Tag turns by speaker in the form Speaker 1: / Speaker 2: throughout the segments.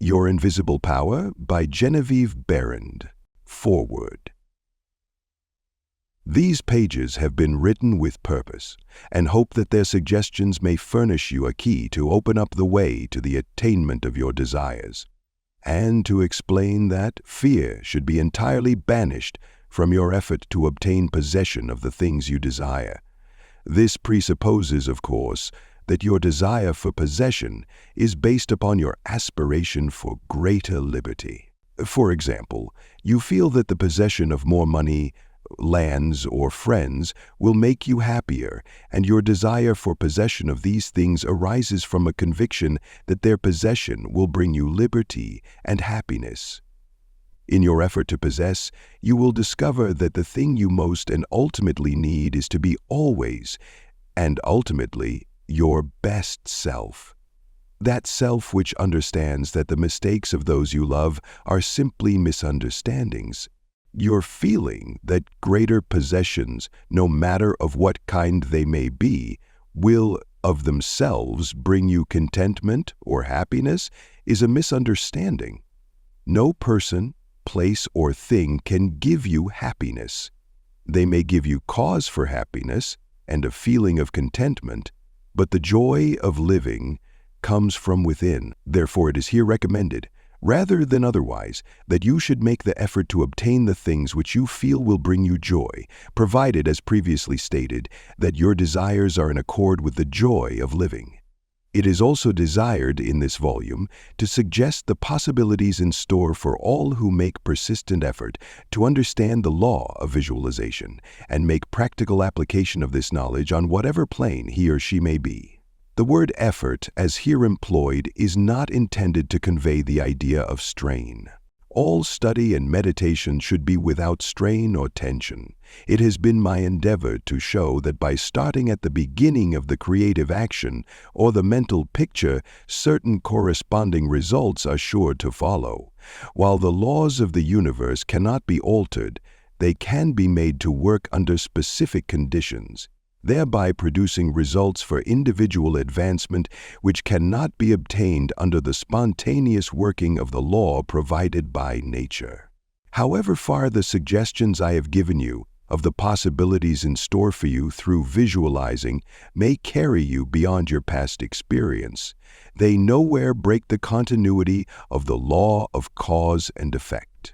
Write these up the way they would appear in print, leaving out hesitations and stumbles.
Speaker 1: Your Invisible Power by Geneviève Behrend. Foreword. These pages have been written with purpose and hope that their suggestions may furnish you a key to open up the way to the attainment of your desires, and to explain that fear should be entirely banished from your effort to obtain possession of the things you desire. This presupposes, of course, that your desire for possession is based upon your aspiration for greater liberty. For example, you feel that the possession of more money, lands, or friends will make you happier, and your desire for possession of these things arises from a conviction that their possession will bring you liberty and happiness. In your effort to possess, you will discover that the thing you most and ultimately need is to be always, and ultimately, your best self. That self which understands that the mistakes of those you love are simply misunderstandings. Your feeling that greater possessions, no matter of what kind they may be, will of themselves bring you contentment or happiness is a misunderstanding. No person, place, or thing can give you happiness. They may give you cause for happiness and a feeling of contentment, but the joy of living comes from within. Therefore, it is here recommended, rather than otherwise, that you should make the effort to obtain the things which you feel will bring you joy, provided, as previously stated, that your desires are in accord with the joy of living. It is also desired in this volume to suggest the possibilities in store for all who make persistent effort to understand the law of visualization and make practical application of this knowledge on whatever plane he or she may be. The word effort, as here employed, is not intended to convey the idea of strain. All study and meditation should be without strain or tension. It has been my endeavor to show that by starting at the beginning of the creative action or the mental picture, certain corresponding results are sure to follow. While the laws of the universe cannot be altered, they can be made to work under specific conditions, thereby producing results for individual advancement which cannot be obtained under the spontaneous working of the law provided by nature. However far the suggestions I have given you of the possibilities in store for you through visualizing may carry you beyond your past experience, they nowhere break the continuity of the law of cause and effect.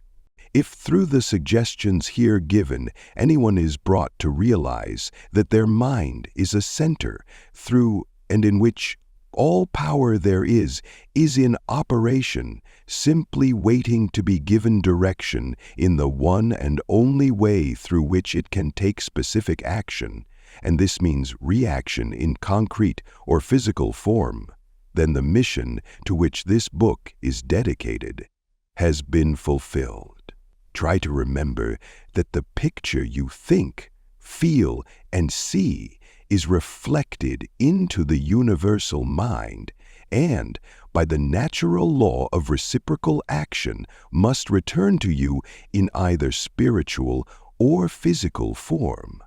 Speaker 1: If through the suggestions here given, anyone is brought to realize that their mind is a center through and in which all power there is in operation, simply waiting to be given direction in the one and only way through which it can take specific action, and this means reaction in concrete or physical form, then the mission to which this book is dedicated has been fulfilled. Try to remember that the picture you think, feel, and see is reflected into the universal mind and, by the natural law of reciprocal action, must return to you in either spiritual or physical form.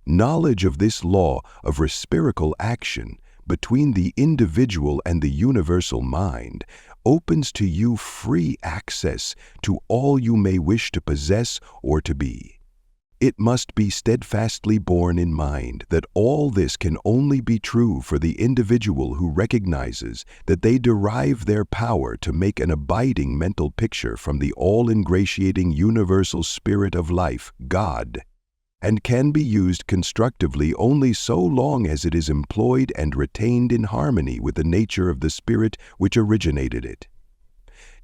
Speaker 1: Knowledge of this law of reciprocal action between the individual and the universal mind opens to you free access to all you may wish to possess or to be. It must be steadfastly borne in mind that all this can only be true for the individual who recognizes that they derive their power to make an abiding mental picture from the all-ingratiating universal spirit of life, God, and can be used constructively only so long as it is employed and retained in harmony with the nature of the spirit which originated it.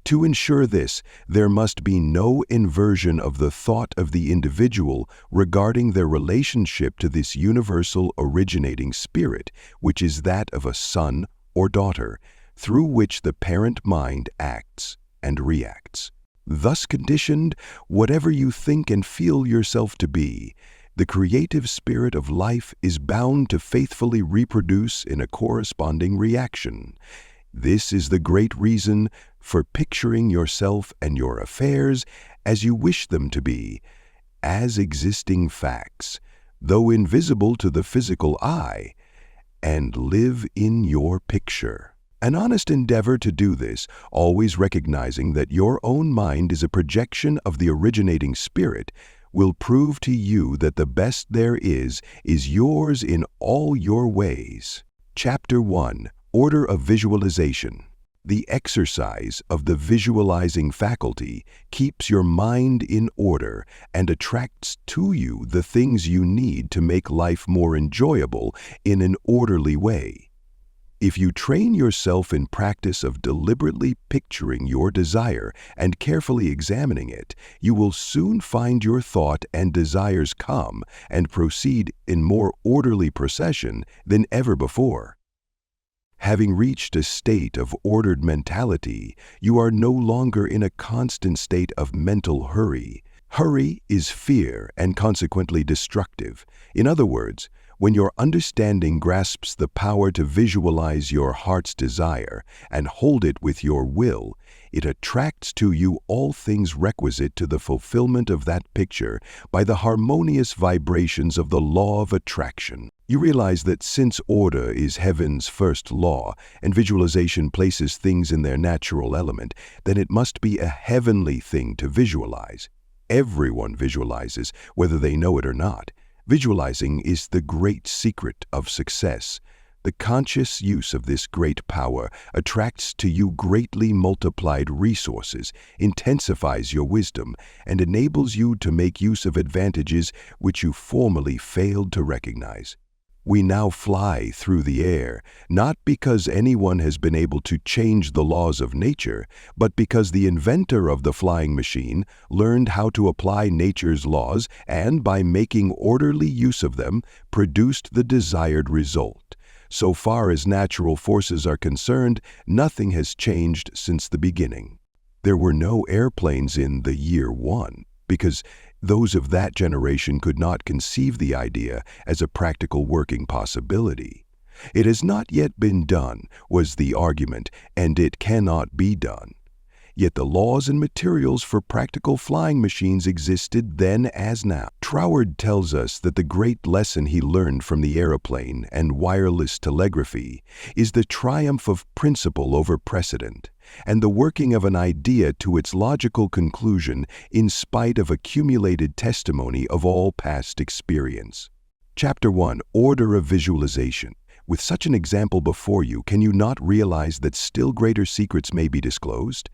Speaker 1: To ensure this, there must be no inversion of the thought of the individual regarding their relationship to this universal originating spirit, which is that of a son or daughter, through which the parent mind acts and reacts. Thus conditioned, whatever you think and feel yourself to be, the creative spirit of life is bound to faithfully reproduce in a corresponding reaction. This is the great reason for picturing yourself and your affairs as you wish them to be, as existing facts, though invisible to the physical eye, and live in your picture. An honest endeavor to do this, always recognizing that your own mind is a projection of the originating spirit, will prove to you that the best there is yours in all your ways. Chapter 1. Order of Visualization. The exercise of the visualizing faculty keeps your mind in order and attracts to you the things you need to make life more enjoyable in an orderly way. If you train yourself in practice of deliberately picturing your desire and carefully examining it, you will soon find your thought and desires come and proceed in more orderly procession than ever before. Having reached a state of ordered mentality, you are no longer in a constant state of mental hurry. Hurry is fear and consequently destructive. In other words, when your understanding grasps the power to visualize your heart's desire and hold it with your will, it attracts to you all things requisite to the fulfillment of that picture by the harmonious vibrations of the law of attraction. You realize that since order is heaven's first law and visualization places things in their natural element, then it must be a heavenly thing to visualize. Everyone visualizes, whether they know it or not. Visualizing is the great secret of success. The conscious use of this great power attracts to you greatly multiplied resources, intensifies your wisdom, and enables you to make use of advantages which you formerly failed to recognize. We now fly through the air, not because anyone has been able to change the laws of nature, but because the inventor of the flying machine learned how to apply nature's laws and, by making orderly use of them, produced the desired result. So far as natural forces are concerned, nothing has changed since the beginning. There were no airplanes in the year 1, because those of that generation could not conceive the idea as a practical working possibility. It has not yet been done, was the argument, and it cannot be done. Yet the laws and materials for practical flying machines existed then as now. Troward tells us that the great lesson he learned from the aeroplane and wireless telegraphy is the triumph of principle over precedent, and the working of an idea to its logical conclusion in spite of accumulated testimony of all past experience. Chapter 1. Order of Visualization. With such an example before you, can you not realize that still greater secrets may be disclosed?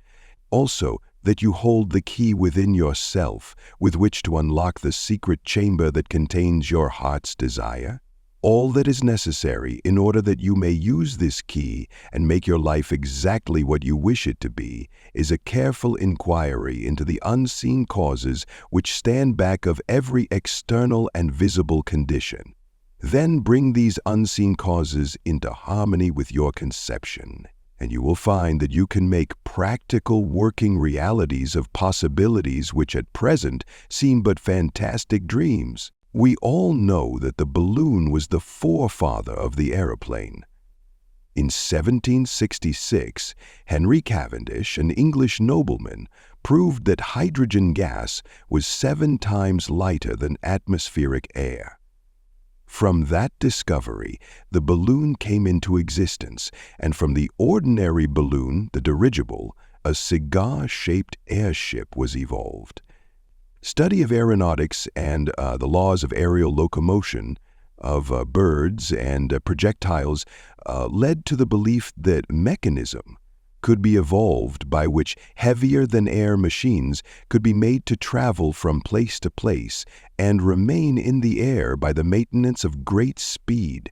Speaker 1: Also, that you hold the key within yourself with which to unlock the secret chamber that contains your heart's desire? All that is necessary in order that you may use this key and make your life exactly what you wish it to be is a careful inquiry into the unseen causes which stand back of every external and visible condition. Then bring these unseen causes into harmony with your conception, and you will find that you can make practical working realities of possibilities which at present seem but fantastic dreams. We all know that the balloon was the forefather of the aeroplane. In 1766, Henry Cavendish, an English nobleman, proved that hydrogen gas was 7 times lighter than atmospheric air. From that discovery, the balloon came into existence, and from the ordinary balloon, the dirigible, a cigar-shaped airship was evolved. Study of aeronautics and the laws of aerial locomotion of birds and projectiles led to the belief that mechanism could be evolved by which heavier-than-air machines could be made to travel from place to place and remain in the air by the maintenance of great speed,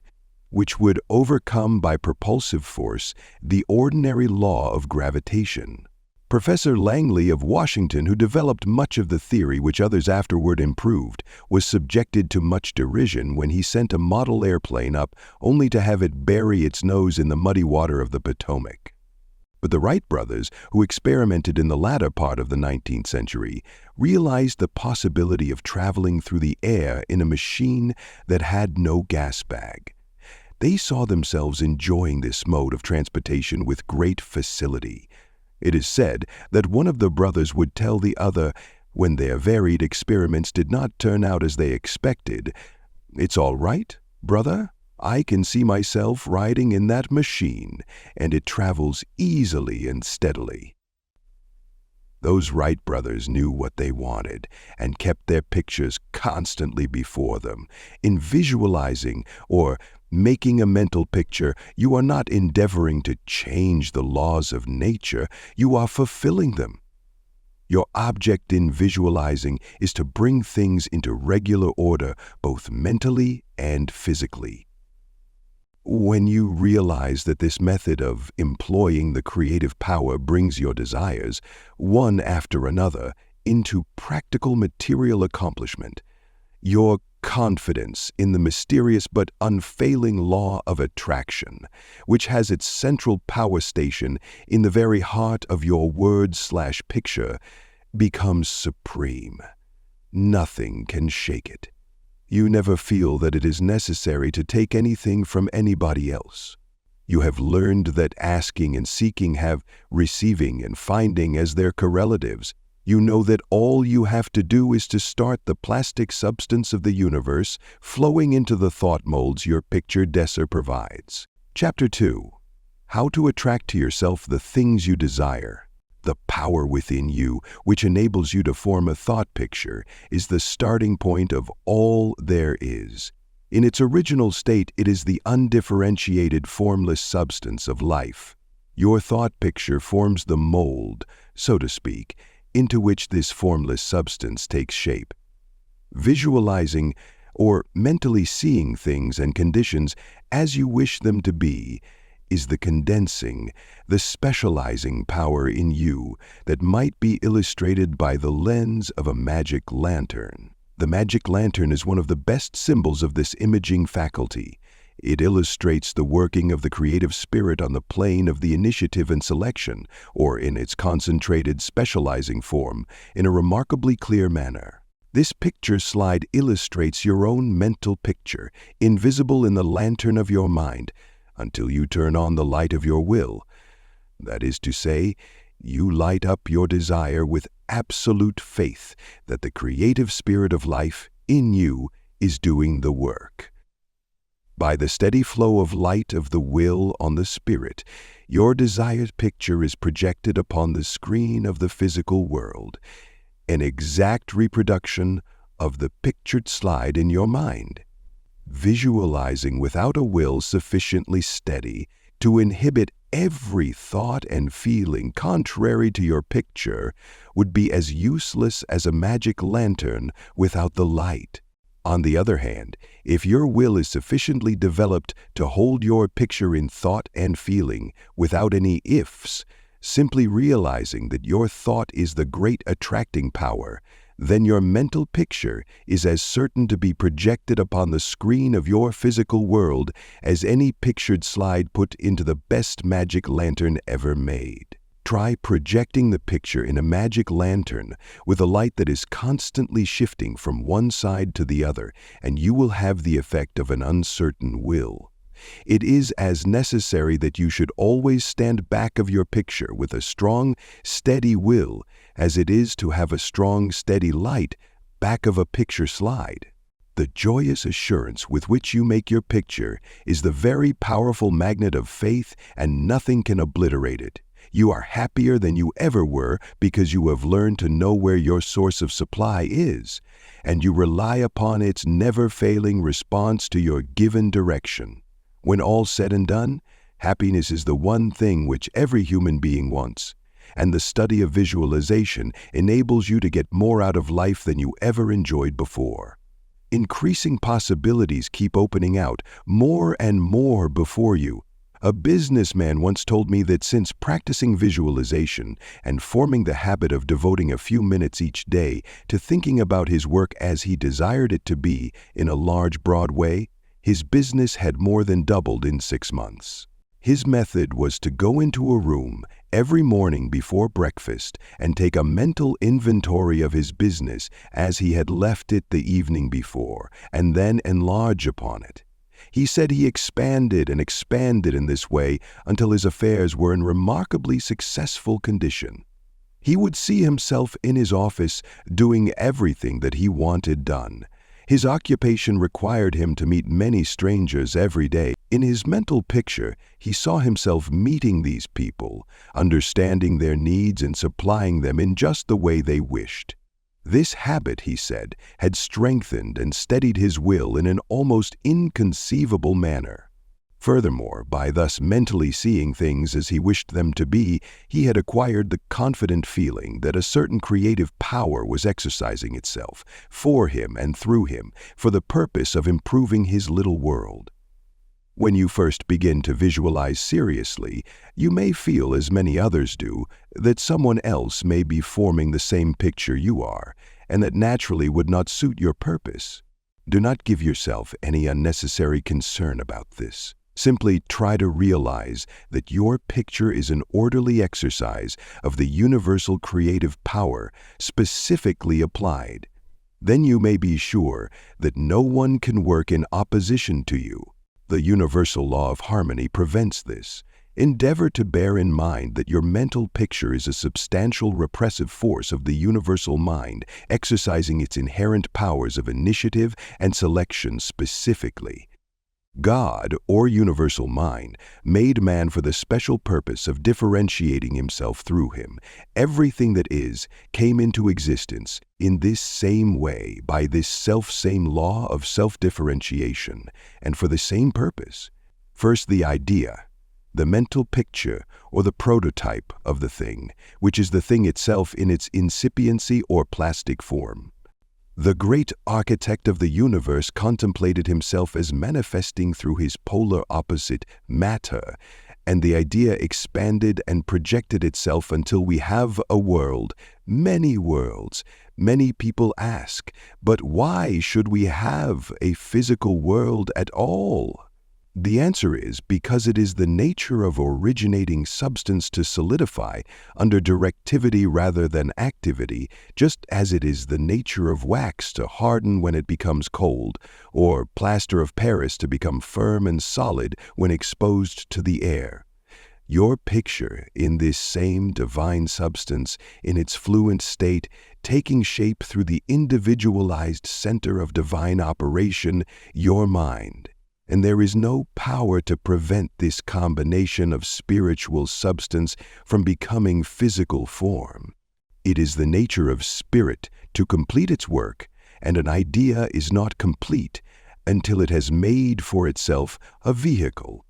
Speaker 1: which would overcome by propulsive force the ordinary law of gravitation. Professor Langley of Washington, who developed much of the theory which others afterward improved, was subjected to much derision when he sent a model airplane up only to have it bury its nose in the muddy water of the Potomac. But the Wright brothers, who experimented in the latter part of the 19th century, realized the possibility of traveling through the air in a machine that had no gas bag. They saw themselves enjoying this mode of transportation with great facility. It is said that one of the brothers would tell the other, when their varied experiments did not turn out as they expected, "It's all right, brother. I can see myself riding in that machine, and it travels easily and steadily." Those Wright brothers knew what they wanted and kept their pictures constantly before them. In visualizing or making a mental picture, you are not endeavoring to change the laws of nature, you are fulfilling them. Your object in visualizing is to bring things into regular order, both mentally and physically. When you realize that this method of employing the creative power brings your desires, one after another, into practical material accomplishment, your confidence in the mysterious but unfailing law of attraction, which has its central power station in the very heart of your word/picture, becomes supreme. Nothing can shake it. You never feel that it is necessary to take anything from anybody else. You have learned that asking and seeking have receiving and finding as their correlatives. You know that all you have to do is to start the plastic substance of the universe flowing into the thought molds your picture desser provides. Chapter 2. How to attract to yourself the things you desire. The power within you, which enables you to form a thought picture, is the starting point of all there is. In its original state, it is the undifferentiated, formless substance of life. Your thought picture forms the mold, so to speak, into which this formless substance takes shape. Visualizing, or mentally seeing things and conditions as you wish them to be, is the condensing, the specializing power in you that might be illustrated by the lens of a magic lantern. The magic lantern is one of the best symbols of this imaging faculty. It illustrates the working of the creative spirit on the plane of the initiative and selection, or in its concentrated, specializing form, in a remarkably clear manner. This picture slide illustrates your own mental picture, invisible in the lantern of your mind, until you turn on the light of your will. That is to say, you light up your desire with absolute faith that the creative spirit of life in you is doing the work. By the steady flow of light of the will on the spirit, your desired picture is projected upon the screen of the physical world, an exact reproduction of the pictured slide in your mind. Visualizing without a will sufficiently steady to inhibit every thought and feeling contrary to your picture would be as useless as a magic lantern without the light. On the other hand, if your will is sufficiently developed to hold your picture in thought and feeling without any ifs, simply realizing that your thought is the great attracting power, then your mental picture is as certain to be projected upon the screen of your physical world as any pictured slide put into the best magic lantern ever made. Try projecting the picture in a magic lantern with a light that is constantly shifting from one side to the other, and you will have the effect of an uncertain will. It is as necessary that you should always stand back of your picture with a strong, steady will as it is to have a strong, steady light back of a picture slide. The joyous assurance with which you make your picture is the very powerful magnet of faith, and nothing can obliterate it. You are happier than you ever were because you have learned to know where your source of supply is, and you rely upon its never-failing response to your given direction. When all's said and done, happiness is the one thing which every human being wants, and the study of visualization enables you to get more out of life than you ever enjoyed before. Increasing possibilities keep opening out more and more before you. A businessman once told me that since practicing visualization and forming the habit of devoting a few minutes each day to thinking about his work as he desired it to be in a large, broad way, his business had more than doubled in 6 months. His method was to go into a room every morning before breakfast and take a mental inventory of his business as he had left it the evening before, and then enlarge upon it. He said he expanded and expanded in this way until his affairs were in remarkably successful condition. He would see himself in his office doing everything that he wanted done. His occupation required him to meet many strangers every day. In his mental picture, he saw himself meeting these people, understanding their needs and supplying them in just the way they wished. This habit, he said, had strengthened and steadied his will in an almost inconceivable manner. Furthermore, by thus mentally seeing things as he wished them to be, he had acquired the confident feeling that a certain creative power was exercising itself, for him and through him, for the purpose of improving his little world. When you first begin to visualize seriously, you may feel, as many others do, that someone else may be forming the same picture you are, and that naturally would not suit your purpose. Do not give yourself any unnecessary concern about this. Simply try to realize that your picture is an orderly exercise of the universal creative power specifically applied. Then you may be sure that no one can work in opposition to you. The universal law of harmony prevents this. Endeavor to bear in mind that your mental picture is a substantial repressive force of the universal mind, exercising its inherent powers of initiative and selection specifically. God, or universal mind, made man for the special purpose of differentiating himself through him. Everything that is came into existence in this same way, by this self-same law of self-differentiation, and for the same purpose. First, the idea, the mental picture, or the prototype of the thing, which is the thing itself in its incipiency or plastic form. The great architect of the universe contemplated himself as manifesting through his polar opposite, matter, and the idea expanded and projected itself until we have a world, many worlds. Many people ask, but why should we have a physical world at all? The answer is because it is the nature of originating substance to solidify under directivity rather than activity, just as it is the nature of wax to harden when it becomes cold, or plaster of Paris to become firm and solid when exposed to the air. Your picture in this same divine substance, in its fluent state, taking shape through the individualized center of divine operation, your mind. And there is no power to prevent this combination of spiritual substance from becoming physical form. It is the nature of spirit to complete its work, and an idea is not complete until it has made for itself a vehicle.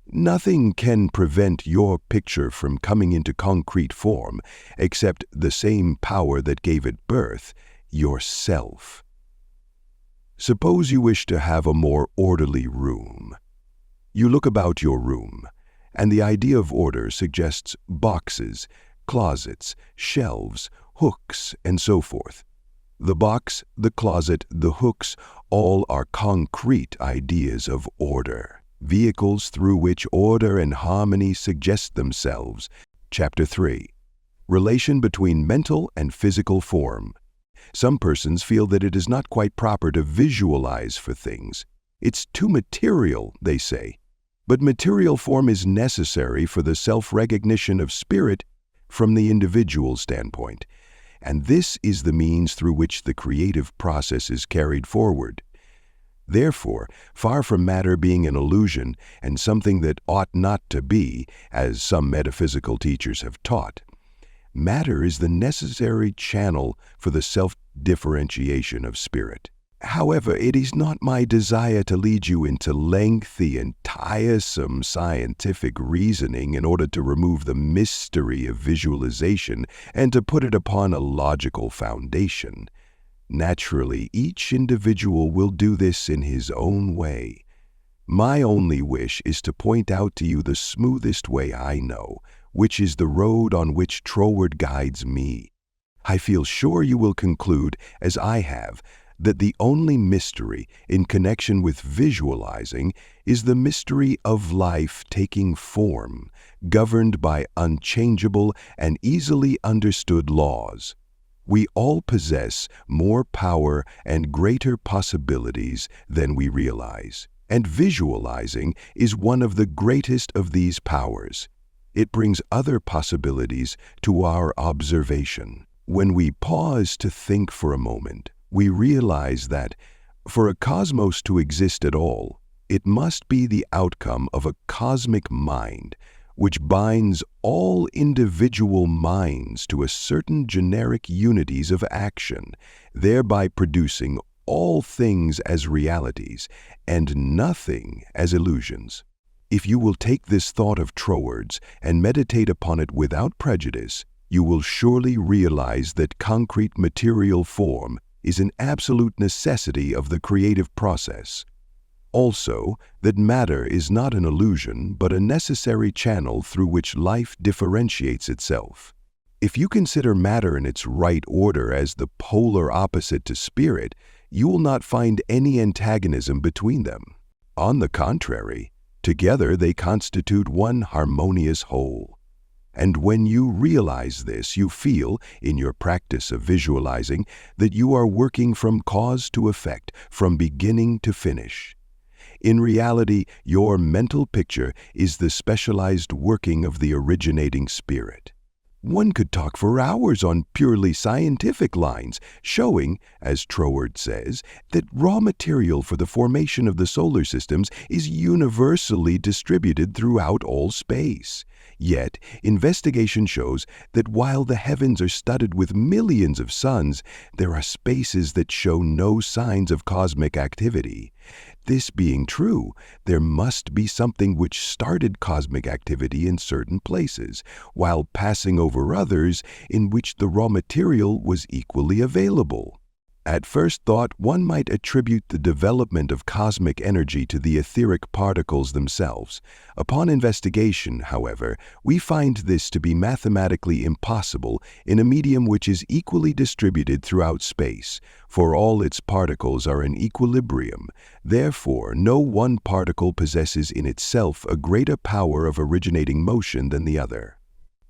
Speaker 1: Nothing can prevent your picture from coming into concrete form except the same power that gave it birth, yourself. Suppose you wish to have a more orderly room. You look about your room, and the idea of order suggests boxes, closets, shelves, hooks, and so forth. The box, the closet, the hooks, all are concrete ideas of order, vehicles through which order and harmony suggest themselves. Chapter 3. Relation between mental and physical form. Some persons feel that it is not quite proper to visualize for things. It's too material, they say. But material form is necessary for the self-recognition of spirit from the individual standpoint, and this is the means through which the creative process is carried forward. Therefore, far from matter being an illusion and something that ought not to be, as some metaphysical teachers have taught, matter is the necessary channel for the self-differentiation of spirit. However, it is not my desire to lead you into lengthy and tiresome scientific reasoning in order to remove the mystery of visualization and to put it upon a logical foundation. Naturally, each individual will do this in his own way. My only wish is to point out to you the smoothest way I know, which is the road on which Troward guides me. I feel sure you will conclude, as I have, that the only mystery in connection with visualizing is the mystery of life taking form, governed by unchangeable and easily understood laws. We all possess more power and greater possibilities than we realize, and visualizing is one of the greatest of these powers. It brings other possibilities to our observation. When we pause to think for a moment, we realize that, For a cosmos to exist at all, it must be the outcome of a cosmic mind, which binds all individual minds to a certain generic unities of action, thereby producing all things as realities and nothing as illusions. If you will take this thought of Trowards and meditate upon it without prejudice, you will surely realize that concrete material form is an absolute necessity of the creative process. Also, that matter is not an illusion, but a necessary channel through which life differentiates itself. If you consider matter in its right order as the polar opposite to spirit, you will not find any antagonism between them. On the contrary, together they constitute one harmonious whole. And when you realize this, you feel, in your practice of visualizing, that you are working from cause to effect, from beginning to finish. In reality, your mental picture is the specialized working of the originating spirit. One could talk for hours on purely scientific lines, showing, as Troward says, that raw material for the formation of the solar systems is universally distributed throughout all space. Yet, investigation shows that while the heavens are studded with millions of suns, there are spaces that show no signs of cosmic activity. This being true, there must be something which started cosmic activity in certain places, while passing over others in which the raw material was equally available. At first thought, one might attribute the development of cosmic energy to the etheric particles themselves. Upon investigation, however, we find this to be mathematically impossible in a medium which is equally distributed throughout space, for all its particles are in equilibrium. Therefore, no one particle possesses in itself a greater power of originating motion than the other.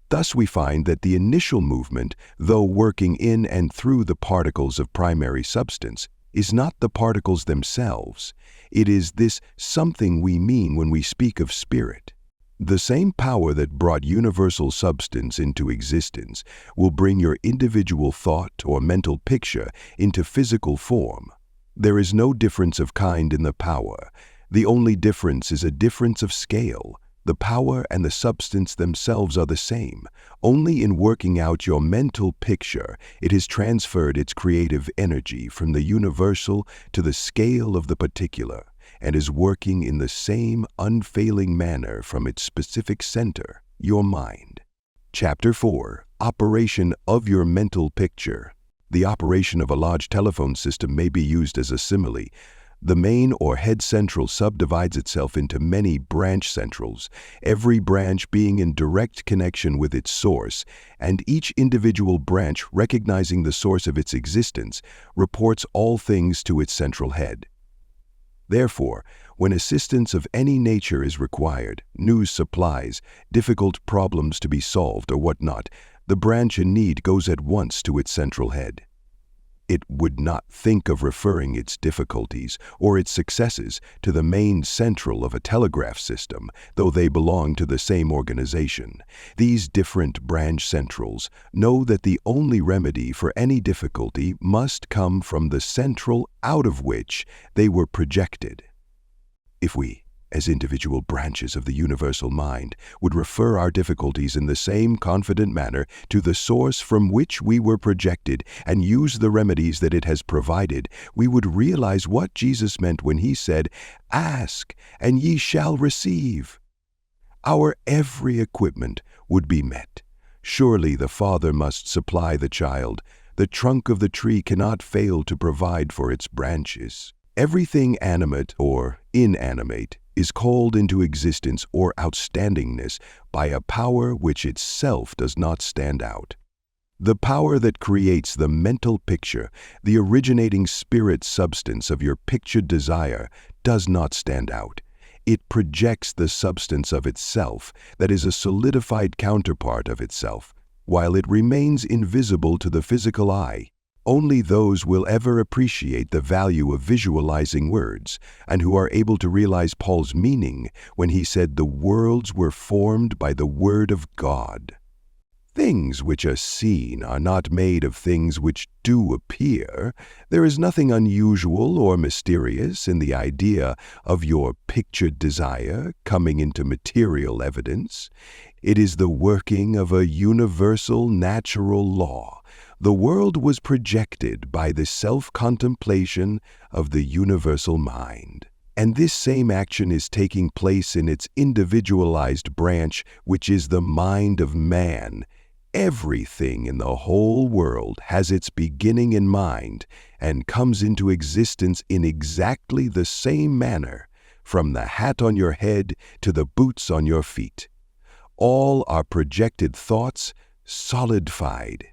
Speaker 1: Thus we find that the initial movement, though working in and through the particles of primary substance, is not the particles themselves. It is this something we mean when we speak of spirit. The same power that brought universal substance into existence will bring your individual thought or mental picture into physical form. There is no difference of kind in the power. The only difference is a difference of scale. The power and the substance themselves are the same. Only in working out your mental picture, it has transferred its creative energy from the universal to the scale of the particular, and is working in the same unfailing manner from its specific center, your mind. Chapter 4. Operation of your mental picture. The operation of a large telephone system may be used as a simile. The main or head central subdivides itself into many branch centrals, every branch being in direct connection with its source, and each individual branch recognizing the source of its existence, reports all things to its central head. Therefore, when assistance of any nature is required, news supplies, difficult problems to be solved or whatnot, the branch in need goes at once to its central head. It would not think of referring its difficulties or its successes to the main central of a telegraph system, though they belong to the same organization. These different branch centrals know that the only remedy for any difficulty must come from the central out of which they were projected. If we, as individual branches of the universal mind, would refer our difficulties in the same confident manner to the source from which we were projected and use the remedies that it has provided, we would realize what Jesus meant when he said, "Ask, and ye shall receive." Our every equipment would be met. Surely the Father must supply the child. The trunk of the tree cannot fail to provide for its branches. Everything animate or inanimate is called into existence or outstandingness by a power which itself does not stand out. The power that creates the mental picture, the originating spirit substance of your pictured desire, does not stand out. It projects the substance of itself, that is a solidified counterpart of itself, while it remains invisible to the physical eye. Only those will ever appreciate the value of visualizing words, and who are able to realize Paul's meaning when he said the worlds were formed by the word of God. Things which are seen are not made of things which do appear. There is nothing unusual or mysterious in the idea of your pictured desire coming into material evidence. It is the working of a universal natural law. The world was projected by the self-contemplation of the universal mind. And this same action is taking place in its individualized branch, which is the mind of man. Everything in the whole world has its beginning in mind and comes into existence in exactly the same manner, from the hat on your head to the boots on your feet. All are projected thoughts solidified.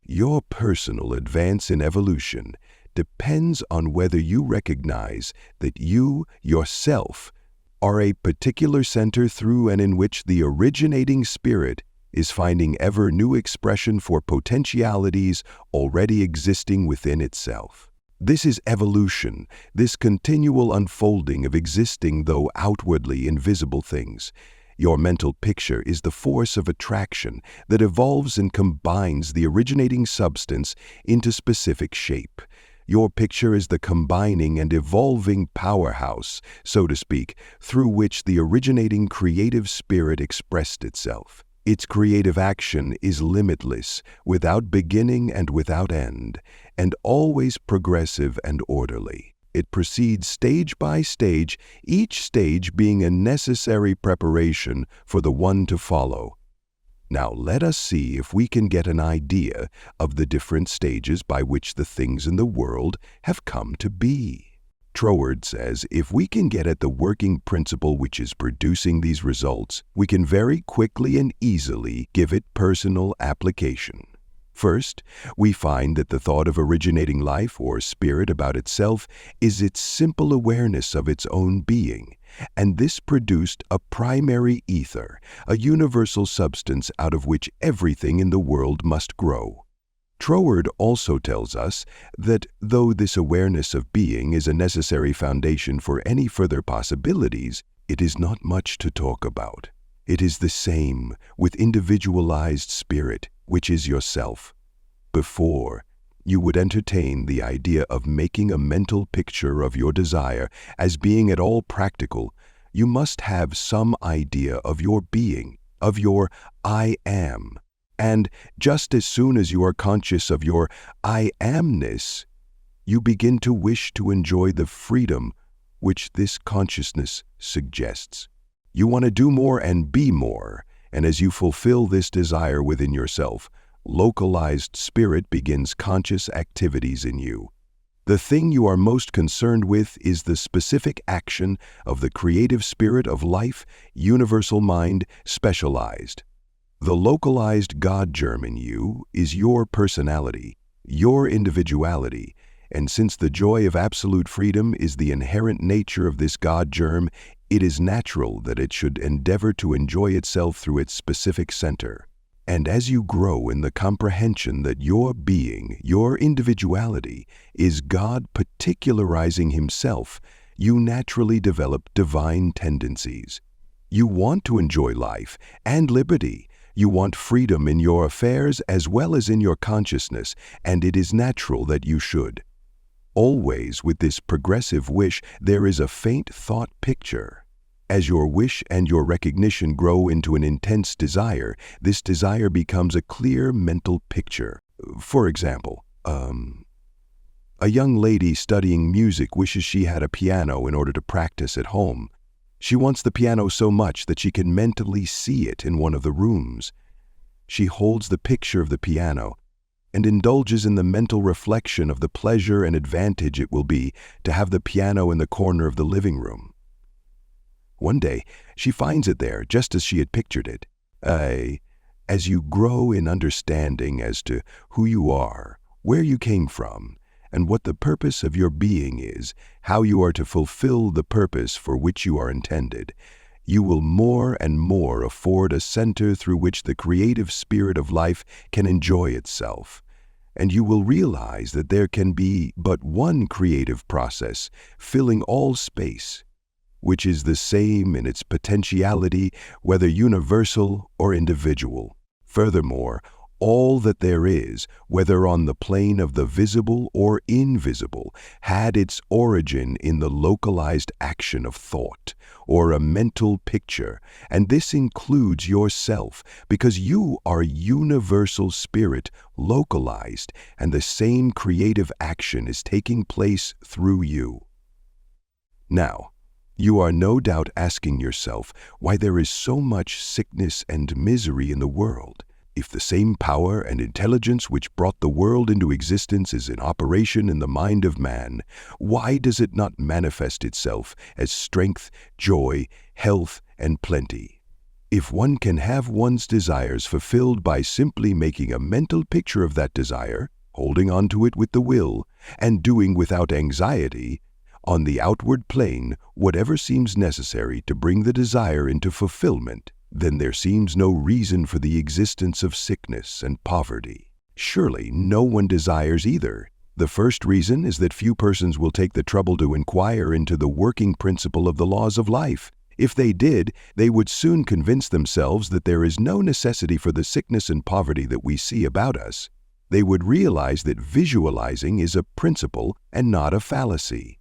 Speaker 1: Your personal advance in evolution depends on whether you recognize that you, yourself, are a particular center through and in which the originating spirit is finding ever new expression for potentialities already existing within itself. This is evolution, this continual unfolding of existing though outwardly invisible things. Your mental picture is the force of attraction that evolves and combines the originating substance into specific shape. Your picture is the combining and evolving powerhouse, so to speak, through which the originating creative spirit expressed itself. Its creative action is limitless, without beginning and without end, and always progressive and orderly. It proceeds stage by stage, each stage being a necessary preparation for the one to follow. Now let us see if we can get an idea of the different stages by which the things in the world have come to be. Troward says if we can get at the working principle which is producing these results, we can very quickly and easily give it personal application. First, we find that the thought of originating life or spirit about itself is its simple awareness of its own being, and this produced a primary ether, a universal substance out of which everything in the world must grow. Troward also tells us that though this awareness of being is a necessary foundation for any further possibilities, it is not much to talk about. It is the same with individualized spirit, which is yourself. Before, you would entertain the idea of making a mental picture of your desire as being at all practical, you must have some idea of your being, of your I am. And just as soon as you are conscious of your I amness, you begin to wish to enjoy the freedom which this consciousness suggests. You want to do more and be more, and as you fulfill this desire within yourself, localized spirit begins conscious activities in you. The thing you are most concerned with is the specific action of the creative spirit of life, universal mind, specialized. The localized God germ in you is your personality, your individuality, and since the joy of absolute freedom is the inherent nature of this God germ, it is natural that it should endeavor to enjoy itself through its specific center. And as you grow in the comprehension that your being, your individuality, is God particularizing Himself, you naturally develop divine tendencies. You want to enjoy life and liberty. You want freedom in your affairs as well as in your consciousness, and it is natural that you should. Always with this progressive wish, there is a faint thought picture. As your wish and your recognition grow into an intense desire, this desire becomes a clear mental picture. For example, a young lady studying music wishes she had a piano in order to practice at home. She wants the piano so much that she can mentally see it in one of the rooms. She holds the picture of the piano and indulges in the mental reflection of the pleasure and advantage it will be to have the piano in the corner of the living room. One day, she finds it there just as she had pictured it. As you grow in understanding as to who you are, where you came from, and what the purpose of your being is, how you are to fulfill the purpose for which you are intended, you will more and more afford a center through which the creative spirit of life can enjoy itself. And you will realize that there can be but one creative process filling all space, which is the same in its potentiality, whether universal or individual. Furthermore, all that there is, whether on the plane of the visible or invisible, had its origin in the localized action of thought, or a mental picture, and this includes yourself, because you are universal spirit, localized, and the same creative action is taking place through you. Now, you are no doubt asking yourself why there is so much sickness and misery in the world. If the same power and intelligence which brought the world into existence is in operation in the mind of man, why does it not manifest itself as strength, joy, health, and plenty? If one can have one's desires fulfilled by simply making a mental picture of that desire, holding on to it with the will, and doing without anxiety, on the outward plane, whatever seems necessary to bring the desire into fulfillment, then there seems no reason for the existence of sickness and poverty. Surely no one desires either. The first reason is that few persons will take the trouble to inquire into the working principle of the laws of life. If they did, they would soon convince themselves that there is no necessity for the sickness and poverty that we see about us. They would realize that visualizing is a principle and not a fallacy.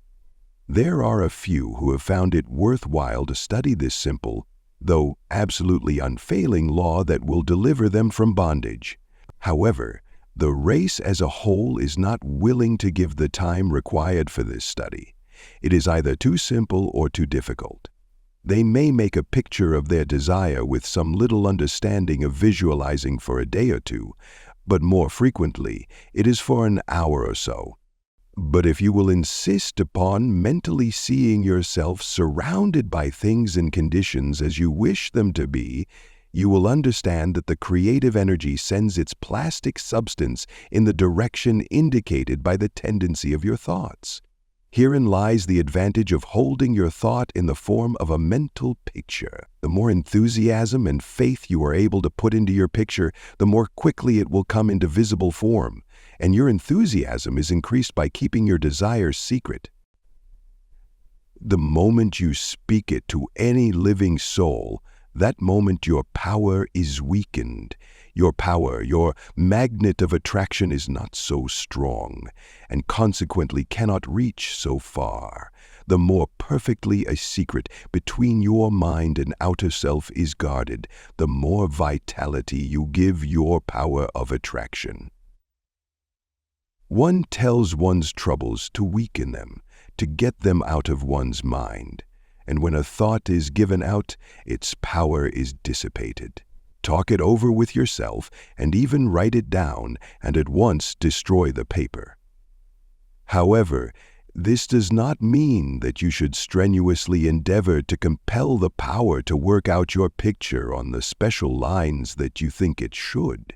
Speaker 1: There are a few who have found it worthwhile to study this simple, though absolutely unfailing law that will deliver them from bondage. However, the race as a whole is not willing to give the time required for this study. It is either too simple or too difficult. They may make a picture of their desire with some little understanding of visualizing for a day or two, but more frequently, it is for an hour or so. But if you will insist upon mentally seeing yourself surrounded by things and conditions as you wish them to be, you will understand that the creative energy sends its plastic substance in the direction indicated by the tendency of your thoughts. Herein lies the advantage of holding your thought in the form of a mental picture. The more enthusiasm and faith you are able to put into your picture, the more quickly it will come into visible form. And your enthusiasm is increased by keeping your desires secret. The moment you speak it to any living soul, that moment your power is weakened. Your power, your magnet of attraction is not so strong, and consequently cannot reach so far. The more perfectly a secret between your mind and outer self is guarded, the more vitality you give your power of attraction. One tells one's troubles to weaken them, to get them out of one's mind. And when a thought is given out, its power is dissipated. Talk it over with yourself and even write it down and at once destroy the paper. However, this does not mean that you should strenuously endeavor to compel the power to work out your picture on the special lines that you think it should.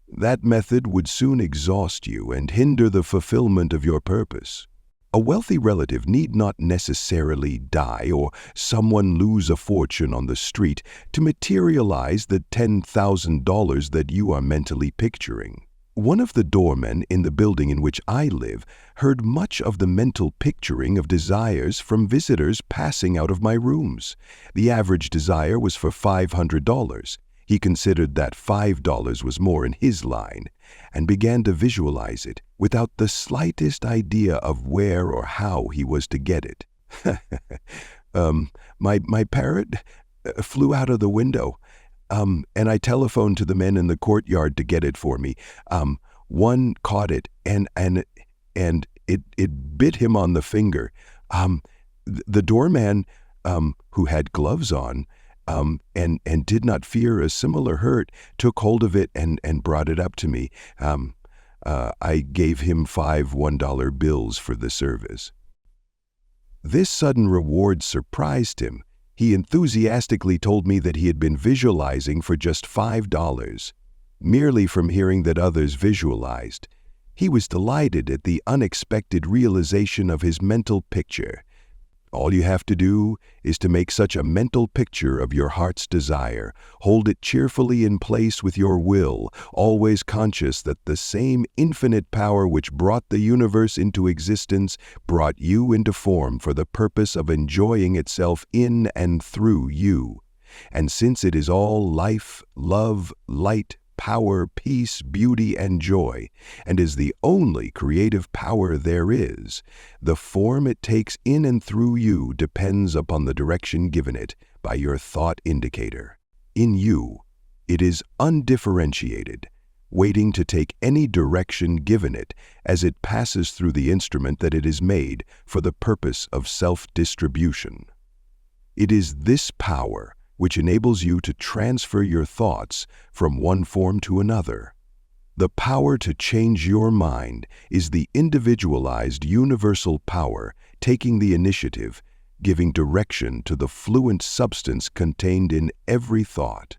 Speaker 1: That method would soon exhaust you and hinder the fulfillment of your purpose. A wealthy relative need not necessarily die or someone lose a fortune on the street to materialize the $10,000 that you are mentally picturing. One of the doormen in the building in which I live heard much of the mental picturing of desires from visitors passing out of my rooms. The average desire was for $500. He considered that $5 was more in his line and began to visualize it without the slightest idea of where or how he was to get it. My parrot flew out of the window, and I telephoned to the men in the courtyard to get it for me. One caught it, and it bit him on the finger. The doorman, who had gloves on, and did not fear a similar hurt, took hold of it and brought it up to me. I gave him 5 $1 bills for the service. This sudden reward surprised him. He enthusiastically told me that he had been visualizing for just $5, merely from hearing that others visualized. He was delighted at the unexpected realization of his mental picture. All you have to do is to make such a mental picture of your heart's desire, hold it cheerfully in place with your will, always conscious that the same infinite power which brought the universe into existence brought you into form for the purpose of enjoying itself in and through you. And since it is all life, love, light, power, peace, beauty, and joy, and is the only creative power there is. The form it takes in and through you depends upon the direction given it by your thought indicator. In you, it is undifferentiated, waiting to take any direction given it as it passes through the instrument that it is made for the purpose of self-distribution. It is this power which enables you to transfer your thoughts from one form to another. The power to change your mind is the individualized universal power taking the initiative, giving direction to the fluent substance contained in every thought.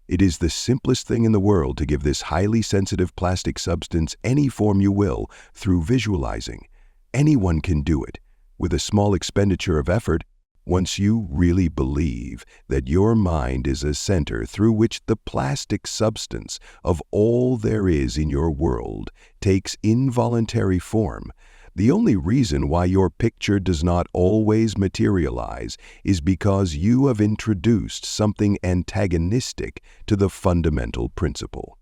Speaker 1: It is the simplest thing in the world to give this highly sensitive plastic substance any form you will through visualizing. Anyone can do it, with a small expenditure of effort, once you really believe that your mind is a center through which the plastic substance of all there is in your world takes involuntary form. The only reason why your picture does not always materialize is because you have introduced something antagonistic to the fundamental principle.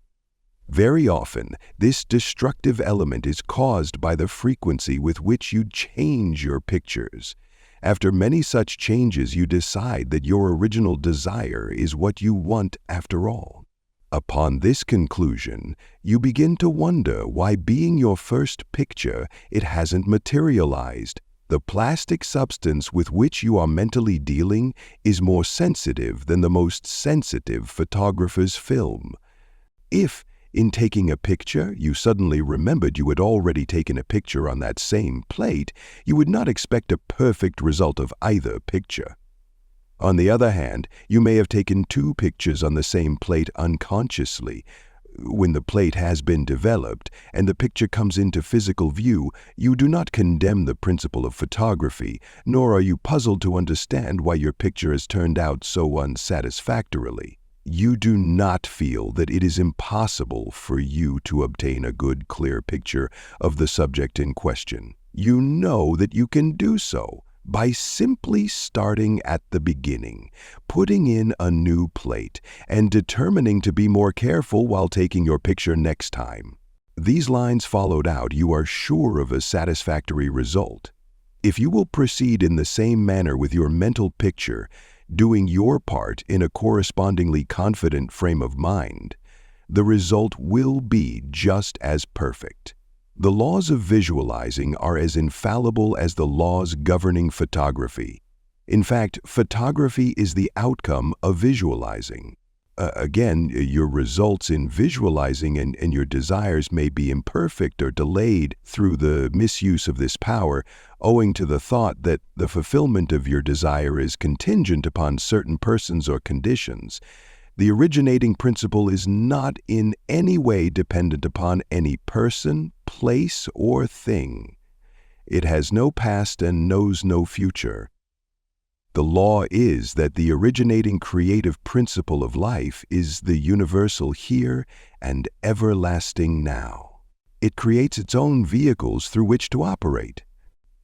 Speaker 1: Very often, this destructive element is caused by the frequency with which you change your pictures. After many such changes, you decide that your original desire is what you want after all. Upon this conclusion, you begin to wonder why, being your first picture, it hasn't materialized. The plastic substance with which you are mentally dealing is more sensitive than the most sensitive photographer's film. If, in taking a picture, you suddenly remembered you had already taken a picture on that same plate, you would not expect a perfect result of either picture. On the other hand, you may have taken 2 pictures on the same plate unconsciously. When the plate has been developed and the picture comes into physical view, you do not condemn the principle of photography, nor are you puzzled to understand why your picture has turned out so unsatisfactorily. You do not feel that it is impossible for you to obtain a good, clear picture of the subject in question. You know that you can do so by simply starting at the beginning, putting in a new plate, and determining to be more careful while taking your picture next time. These lines followed out, you are sure of a satisfactory result. If you will proceed in the same manner with your mental picture, doing your part in a correspondingly confident frame of mind, the result will be just as perfect. The laws of visualizing are as infallible as the laws governing photography. In fact, photography is the outcome of visualizing. Again, your results in visualizing and your desires may be imperfect or delayed through the misuse of this power, owing to the thought that the fulfillment of your desire is contingent upon certain persons or conditions. The originating principle is not in any way dependent upon any person, place, or thing. It has no past and knows no future. The law is that the originating creative principle of life is the universal here and everlasting now. It creates its own vehicles through which to operate.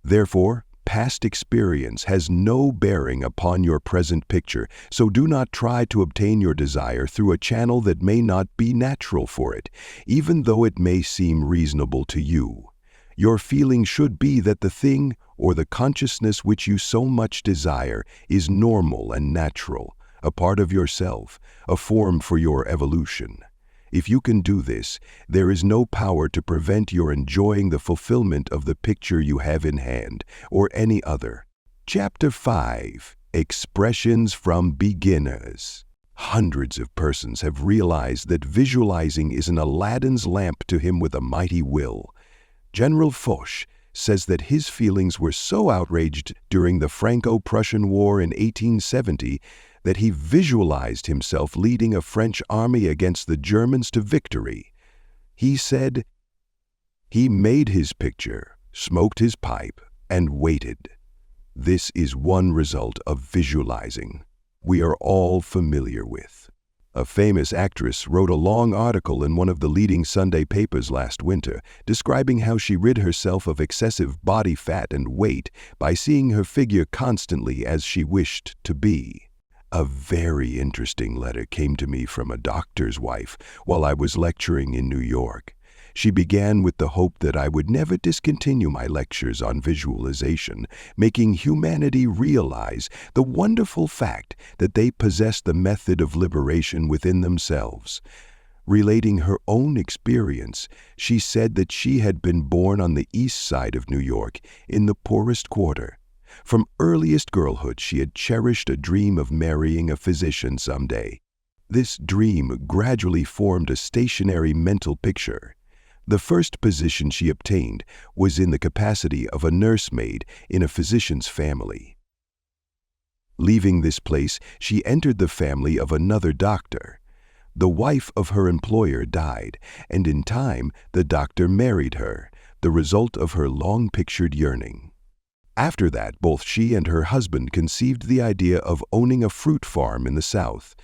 Speaker 1: Therefore, past experience has no bearing upon your present picture, so do not try to obtain your desire through a channel that may not be natural for it, even though it may seem reasonable to you. Your feeling should be that the thing or the consciousness which you so much desire is normal and natural, a part of yourself, a form for your evolution. If you can do this, there is no power to prevent your enjoying the fulfillment of the picture you have in hand, or any other. Chapter 5. Expressions from Beginners. Hundreds of persons have realized that visualizing is an Aladdin's lamp to him with a mighty will. General Foch says that his feelings were so outraged during the Franco-Prussian War in 1870 that he visualized himself leading a French army against the Germans to victory. He said, he made his picture, smoked his pipe, and waited. This is one result of visualizing we are all familiar with. A famous actress wrote a long article in one of the leading Sunday papers last winter, describing how she rid herself of excessive body fat and weight by seeing her figure constantly as she wished to be. A very interesting letter came to me from a doctor's wife while I was lecturing in New York. She began with the hope that I would never discontinue my lectures on visualization, making humanity realize the wonderful fact that they possess the method of liberation within themselves. Relating her own experience, she said that she had been born on the east side of New York, in the poorest quarter. From earliest girlhood, she had cherished a dream of marrying a physician someday. This dream gradually formed a stationary mental picture. The first position she obtained was in the capacity of a nursemaid in a physician's family. Leaving this place, she entered the family of another doctor. The wife of her employer died, and in time the doctor married her, the result of her long-pictured yearning. After that, both she and her husband conceived the idea of owning a fruit farm in the South.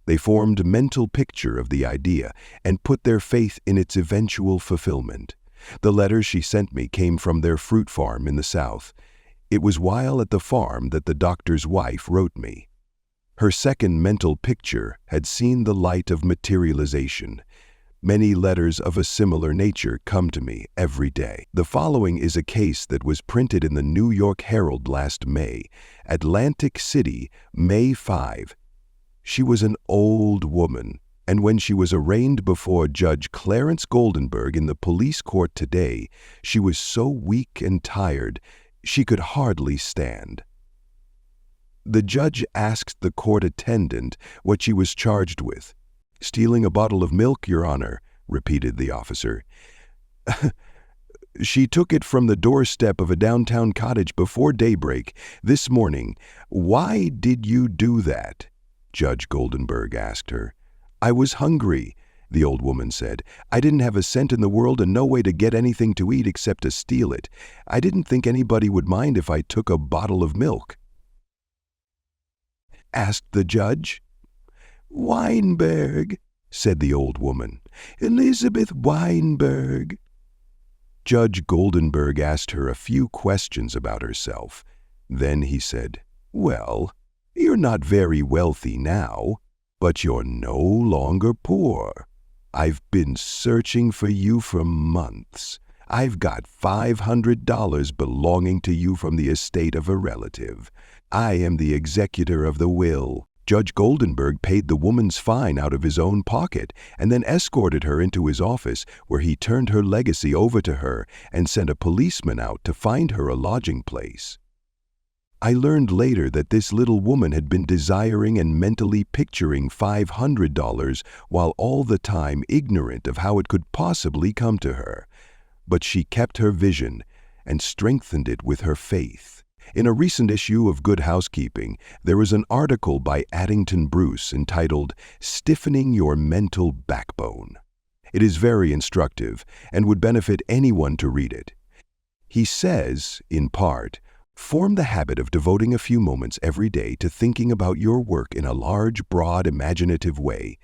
Speaker 1: They formed a mental picture of the idea and put their faith in its eventual fulfillment. The letter she sent me came from their fruit farm in the South. It was while at the farm that the doctor's wife wrote me. Her second mental picture had seen the light of materialization. Many letters of a similar nature come to me every day. The following is a case that was printed in the New York Herald last May. Atlantic City, May 5. She was an old woman, and when she was arraigned before Judge Clarence Goldenberg in the police court today, she was so weak and tired she could hardly stand. The judge asked the court attendant what she was charged with. "Stealing a bottle of milk, Your Honor," repeated the officer. "She took it from the doorstep of a downtown cottage before daybreak this morning. Why did you do that?" Judge Goldenberg asked her. "I was hungry," the old woman said. "I didn't have a cent in the world and no way to get anything to eat except to steal it. I didn't think anybody would mind if I took a bottle of milk." Asked the judge. "Weinberg," said the old woman. "Elizabeth Weinberg." Judge Goldenberg asked her a few questions about herself. Then he said, "Well, you're not very wealthy now, but you're no longer poor. I've been searching for you for months. I've got $500 belonging to you from the estate of a relative. I am the executor of the will." Judge Goldenberg paid the woman's fine out of his own pocket and then escorted her into his office, where he turned her legacy over to her and sent a policeman out to find her a lodging place. I learned later that this little woman had been desiring and mentally picturing $500 while all the time ignorant of how it could possibly come to her. But she kept her vision and strengthened it with her faith. In a recent issue of Good Housekeeping, there is an article by Addington Bruce entitled "Stiffening Your Mental Backbone." It is very instructive and would benefit anyone to read it. He says, in part, form the habit of devoting a few moments every day to thinking about your work in a large, broad, imaginative way,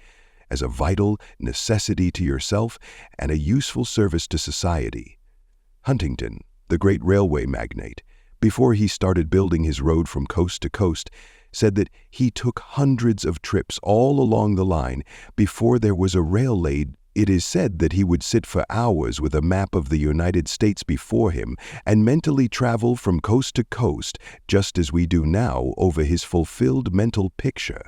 Speaker 1: as a vital necessity to yourself and a useful service to society. Huntington, the great railway magnate, before he started building his road from coast to coast, said that he took hundreds of trips all along the line before there was a rail laid. It is said that he would sit for hours with a map of the United States before him and mentally travel from coast to coast, just as we do now, over his fulfilled mental picture.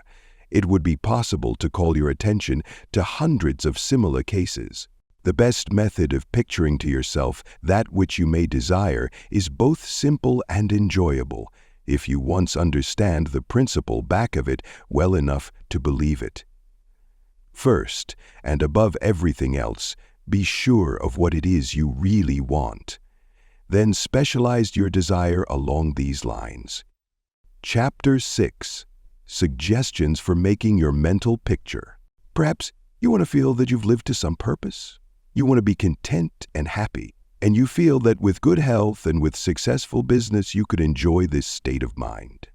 Speaker 1: It would be possible to call your attention to hundreds of similar cases. The best method of picturing to yourself that which you may desire is both simple and enjoyable, if you once understand the principle back of it well enough to believe it. First, and above everything else, be sure of what it is you really want. Then specialize your desire along these lines. Chapter 6. Suggestions for making your mental picture. Perhaps you want to feel that you've lived to some purpose. You want to be content and happy, and you feel that with good health and with successful business you could enjoy this state of mind.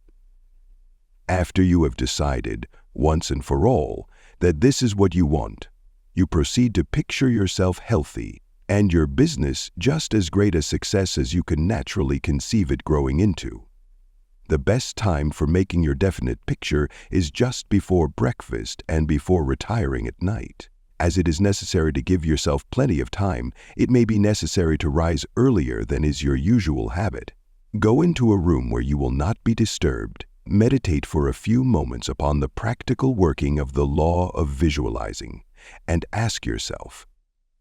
Speaker 1: After you have decided, once and for all, that this is what you want, you proceed to picture yourself healthy and your business just as great a success as you can naturally conceive it growing into. The best time for making your definite picture is just before breakfast and before retiring at night. As it is necessary to give yourself plenty of time, it may be necessary to rise earlier than is your usual habit. Go into a room where you will not be disturbed. Meditate for a few moments upon the practical working of the law of visualizing, and ask yourself,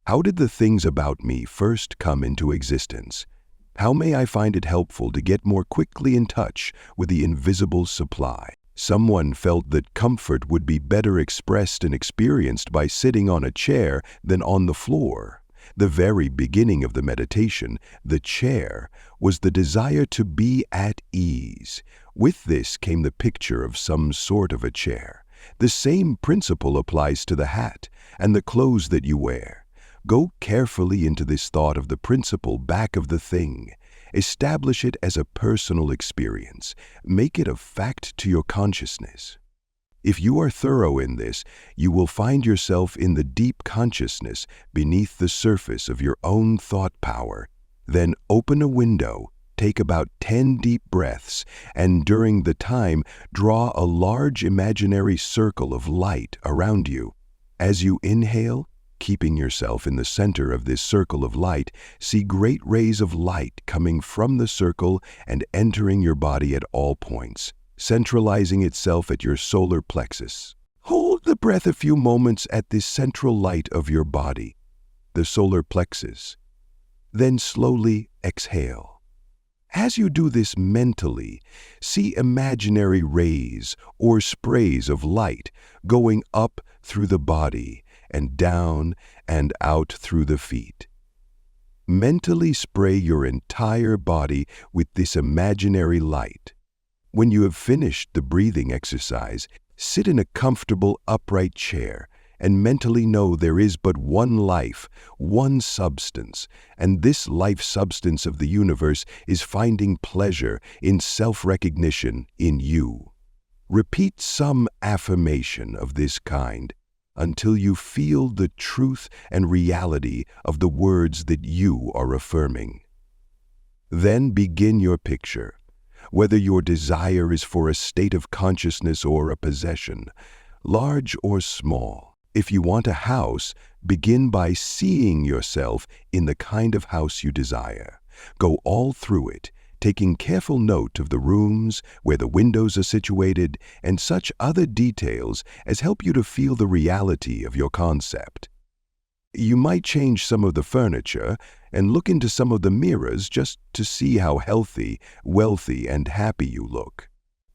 Speaker 1: how did the things about me first come into existence? How may I find it helpful to get more quickly in touch with the invisible supply? Someone felt that comfort would be better expressed and experienced by sitting on a chair than on the floor. The very beginning of the meditation, the chair, was the desire to be at ease. With this came the picture of some sort of a chair. The same principle applies to the hat and the clothes that you wear. Go carefully into this thought of the principle back of the thing. Establish it as a personal experience. Make it a fact to your consciousness. If you are thorough in this, you will find yourself in the deep consciousness beneath the surface of your own thought power. Then open a window, take about 10 deep breaths, and during the time, draw a large imaginary circle of light around you. As you inhale, keeping yourself in the center of this circle of light, see great rays of light coming from the circle and entering your body at all points, centralizing itself at your solar plexus. Hold the breath a few moments at this central light of your body, the solar plexus. Then slowly exhale. As you do this mentally, see imaginary rays or sprays of light going up through the body and down and out through the feet. Mentally spray your entire body with this imaginary light. When you have finished the breathing exercise, sit in a comfortable upright chair and mentally know there is but one life, one substance, and this life substance of the universe is finding pleasure in self-recognition in you. Repeat some affirmation of this kind until you feel the truth and reality of the words that you are affirming. Then begin your picture. Whether your desire is for a state of consciousness or a possession, large or small. If you want a house, begin by seeing yourself in the kind of house you desire. Go all through it, taking careful note of the rooms, where the windows are situated, and such other details as help you to feel the reality of your concept. You might change some of the furniture and look into some of the mirrors just to see how healthy, wealthy, and happy you look.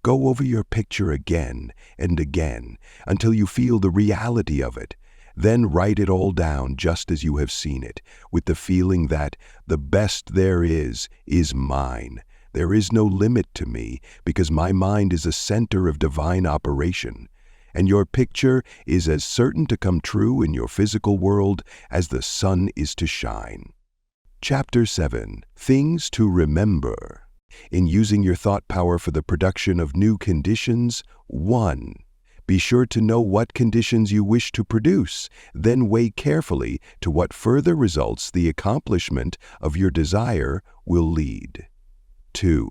Speaker 1: Go over your picture again and again until you feel the reality of it. Then write it all down just as you have seen it, with the feeling that the best there is mine. There is no limit to me, because my mind is a center of divine operation, and your picture is as certain to come true in your physical world as the sun is to shine. Chapter 7. Things to Remember. In using your thought power for the production of new conditions, 1. Be sure to know what conditions you wish to produce, then weigh carefully to what further results the accomplishment of your desire will lead. 2.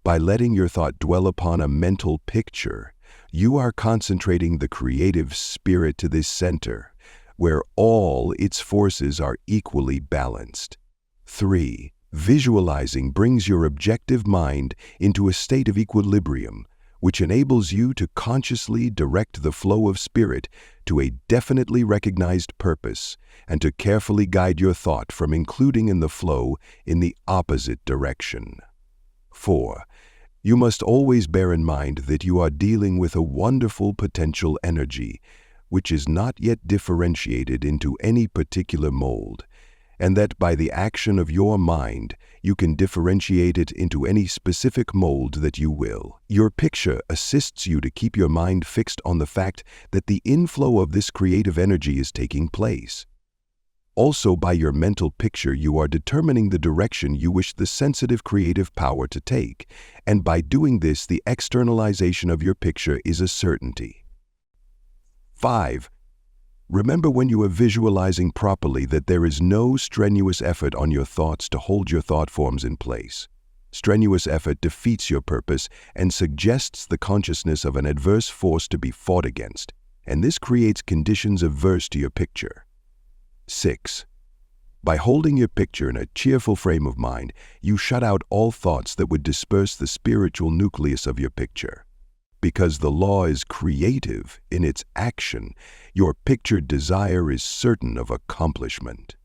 Speaker 1: By letting your thought dwell upon a mental picture, you are concentrating the creative spirit to this center, where all its forces are equally balanced. 3. Visualizing brings your objective mind into a state of equilibrium, which enables you to consciously direct the flow of spirit to a definitely recognized purpose and to carefully guide your thought from including in the flow in the opposite direction. 4. You must always bear in mind that you are dealing with a wonderful potential energy, which is not yet differentiated into any particular mold, and that by the action of your mind, you can differentiate it into any specific mold that you will. Your picture assists you to keep your mind fixed on the fact that the inflow of this creative energy is taking place. Also, by your mental picture, you are determining the direction you wish the sensitive creative power to take, and by doing this, the externalization of your picture is a certainty. 5. Remember when you are visualizing properly that there is no strenuous effort on your thoughts to hold your thought forms in place. Strenuous effort defeats your purpose and suggests the consciousness of an adverse force to be fought against, and this creates conditions adverse to your picture. 6. By holding your picture in a cheerful frame of mind, you shut out all thoughts that would disperse the spiritual nucleus of your picture. Because the law is creative in its action, your pictured desire is certain of accomplishment.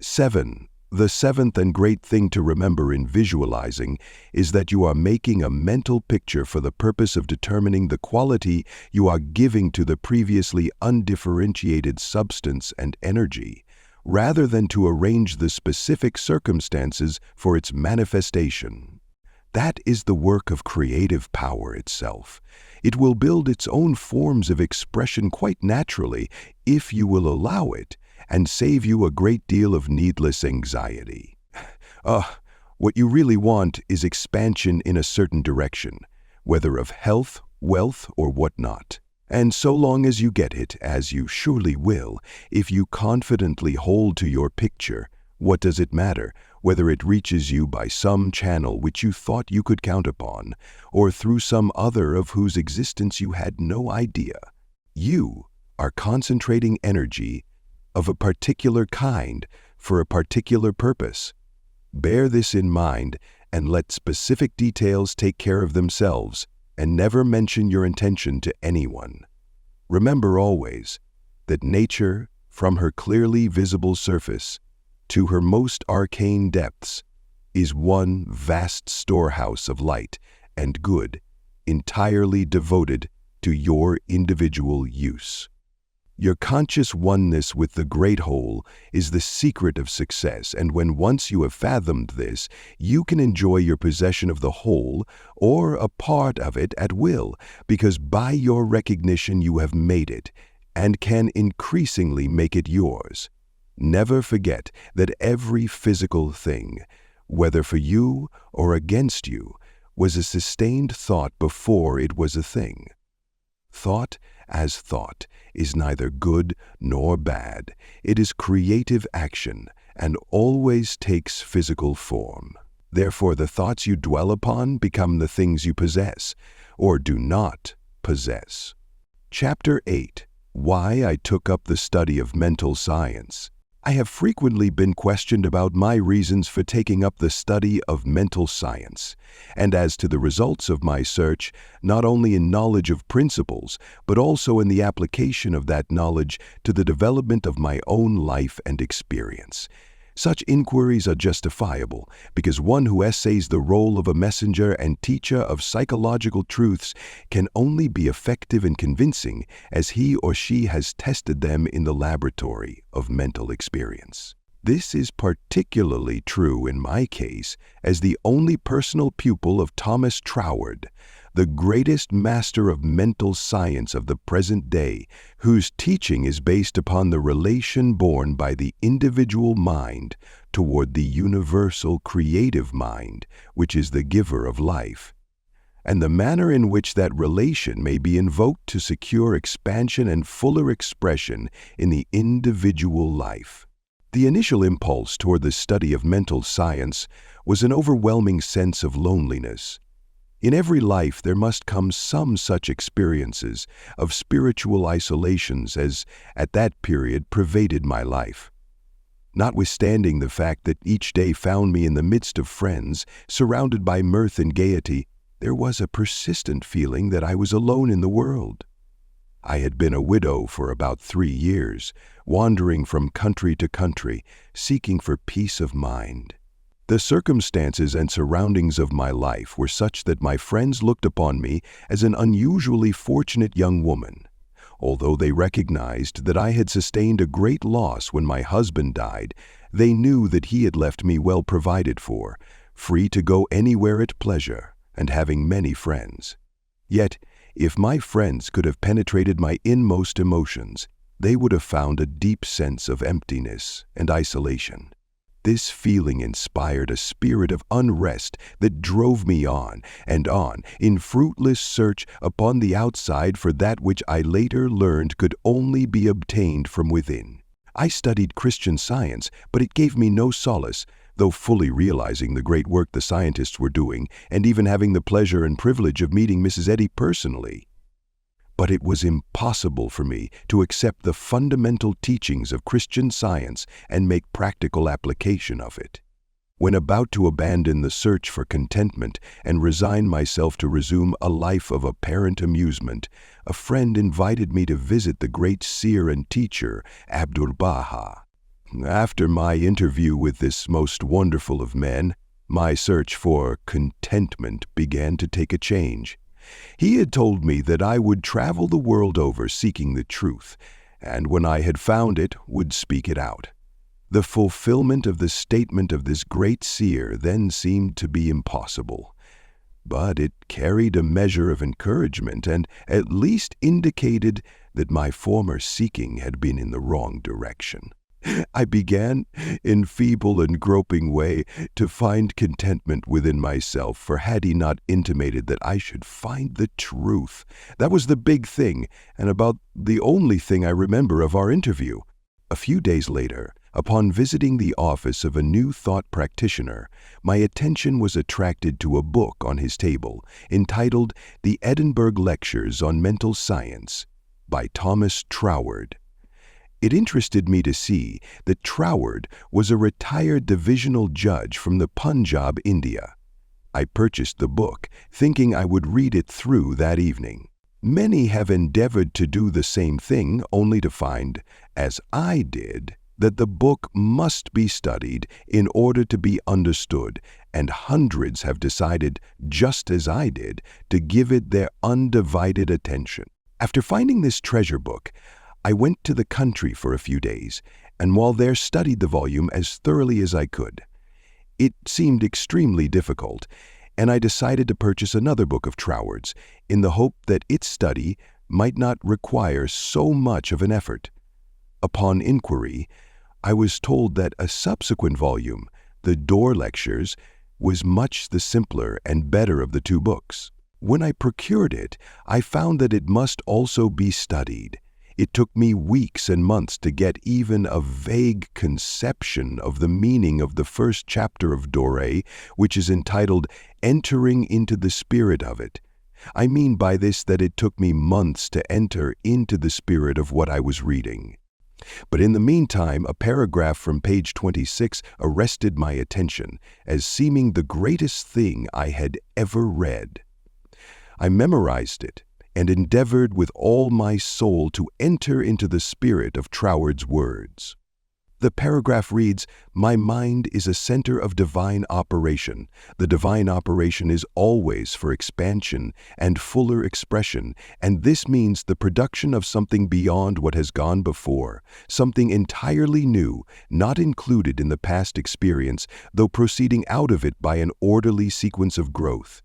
Speaker 1: 7. The seventh and great thing to remember in visualizing is that you are making a mental picture for the purpose of determining the quality you are giving to the previously undifferentiated substance and energy, rather than to arrange the specific circumstances for its manifestation. That is the work of creative power itself. It will build its own forms of expression quite naturally if you will allow it, and save you a great deal of needless anxiety. What you really want is expansion in a certain direction, whether of health, wealth, or whatnot. And so long as you get it, as you surely will, if you confidently hold to your picture, what does it matter whether it reaches you by some channel which you thought you could count upon, or through some other of whose existence you had no idea? You are concentrating energy of a particular kind for a particular purpose. Bear this in mind and let specific details take care of themselves, and never mention your intention to anyone. Remember always that nature, from her clearly visible surface to her most arcane depths, is one vast storehouse of light and good, entirely devoted to your individual use. Your conscious oneness with the great whole is the secret of success, and when once you have fathomed this, you can enjoy your possession of the whole or a part of it at will, because by your recognition you have made it and can increasingly make it yours. Never forget that every physical thing, whether for you or against you, was a sustained thought before it was a thing. Thought, as thought, is neither good nor bad. It is creative action and always takes physical form. Therefore, the thoughts you dwell upon become the things you possess, or do not possess. Chapter 8. Why I took up the study of mental science. I have frequently been questioned about my reasons for taking up the study of mental science, and as to the results of my search, not only in knowledge of principles, but also in the application of that knowledge to the development of my own life and experience. Such inquiries are justifiable, because one who essays the role of a messenger and teacher of psychological truths can only be effective and convincing as he or she has tested them in the laboratory of mental experience. This is particularly true in my case as the only personal pupil of Thomas Troward, the greatest master of mental science of the present day, whose teaching is based upon the relation borne by the individual mind toward the universal creative mind, which is the giver of life, and the manner in which that relation may be invoked to secure expansion and fuller expression in the individual life. The initial impulse toward the study of mental science was an overwhelming sense of loneliness. In every life there must come some such experiences of spiritual isolations as, at that period, pervaded my life. Notwithstanding the fact that each day found me in the midst of friends, surrounded by mirth and gaiety, there was a persistent feeling that I was alone in the world. I had been a widow for about 3 years, wandering from country to country, seeking for peace of mind. The circumstances and surroundings of my life were such that my friends looked upon me as an unusually fortunate young woman. Although they recognized that I had sustained a great loss when my husband died, they knew that he had left me well provided for, free to go anywhere at pleasure, and having many friends. Yet, if my friends could have penetrated my inmost emotions, they would have found a deep sense of emptiness and isolation. This feeling inspired a spirit of unrest that drove me on and on in fruitless search upon the outside for that which I later learned could only be obtained from within. I studied Christian Science, but it gave me no solace, though fully realizing the great work the scientists were doing and even having the pleasure and privilege of meeting Mrs. Eddy personally. But it was impossible for me to accept the fundamental teachings of Christian Science and make practical application of it. When about to abandon the search for contentment and resign myself to resume a life of apparent amusement, a friend invited me to visit the great seer and teacher, Abdu'l-Baha. After my interview with this most wonderful of men, my search for contentment began to take a change. He had told me that I would travel the world over seeking the truth, and when I had found it, would speak it out. The fulfillment of the statement of this great seer then seemed to be impossible, but it carried a measure of encouragement and at least indicated that my former seeking had been in the wrong direction. I began, in feeble and groping way, to find contentment within myself, for had he not intimated that I should find the truth? That was the big thing, and about the only thing I remember of our interview. A few days later, upon visiting the office of a new thought practitioner, my attention was attracted to a book on his table entitled The Edinburgh Lectures on Mental Science by Thomas Troward. It interested me to see that Troward was a retired divisional judge from the Punjab, India. I purchased the book, thinking I would read it through that evening. Many have endeavored to do the same thing, only to find, as I did, that the book must be studied in order to be understood, and hundreds have decided, just as I did, to give it their undivided attention. After finding this treasure book, I went to the country for a few days, and while there studied the volume as thoroughly as I could. It seemed extremely difficult, and I decided to purchase another book of Troward's, in the hope that its study might not require so much of an effort. Upon inquiry, I was told that a subsequent volume, The Door Lectures, was much the simpler and better of the two books. When I procured it, I found that it must also be studied. It took me weeks and months to get even a vague conception of the meaning of the first chapter of Dore, which is entitled Entering into the Spirit of It. I mean by this that it took me months to enter into the spirit of what I was reading. But in the meantime, a paragraph from page 26 arrested my attention as seeming the greatest thing I had ever read. I memorized it and endeavored with all my soul to enter into the spirit of Troward's words. The paragraph reads, "My mind is a center of divine operation. The divine operation is always for expansion and fuller expression, and this means the production of something beyond what has gone before, something entirely new, not included in the past experience, though proceeding out of it by an orderly sequence of growth.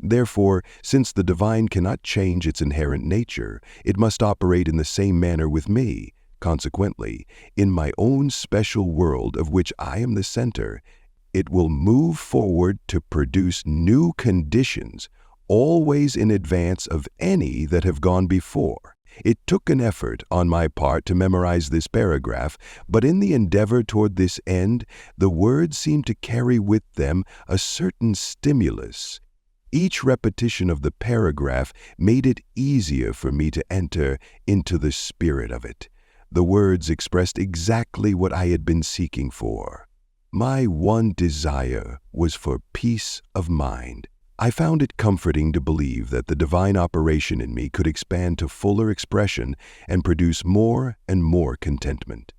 Speaker 1: Therefore, since the divine cannot change its inherent nature, it must operate in the same manner with me. Consequently, in my own special world of which I am the center, it will move forward to produce new conditions, always in advance of any that have gone before." It took an effort on my part to memorize this paragraph, but in the endeavor toward this end, the words seemed to carry with them a certain stimulus. Each repetition of the paragraph made it easier for me to enter into the spirit of it. The words expressed exactly what I had been seeking for. My one desire was for peace of mind. I found it comforting to believe that the divine operation in me could expand to fuller expression and produce more and more contentment.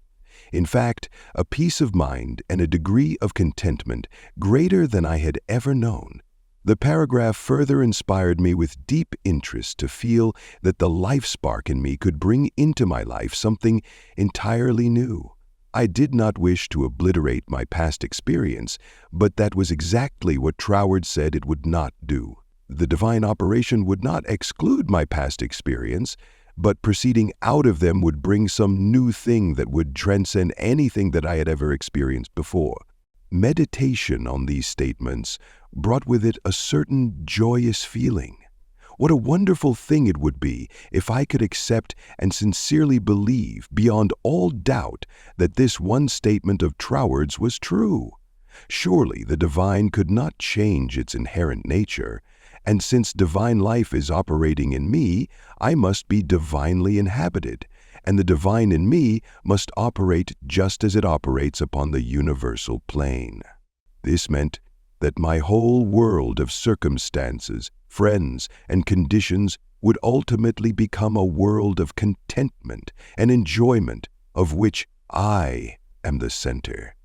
Speaker 1: In fact, a peace of mind and a degree of contentment greater than I had ever known. The paragraph further inspired me with deep interest to feel that the life spark in me could bring into my life something entirely new. I did not wish to obliterate my past experience, but that was exactly what Troward said it would not do. The divine operation would not exclude my past experience, but proceeding out of them would bring some new thing that would transcend anything that I had ever experienced before. Meditation on these statements brought with it a certain joyous feeling. What a wonderful thing it would be if I could accept and sincerely believe beyond all doubt that this one statement of Troward's was true. Surely the divine could not change its inherent nature, and since divine life is operating in me, I must be divinely inhabited, and the divine in me must operate just as it operates upon the universal plane. This meant that my whole world of circumstances, friends, and conditions would ultimately become a world of contentment and enjoyment of which I am the center.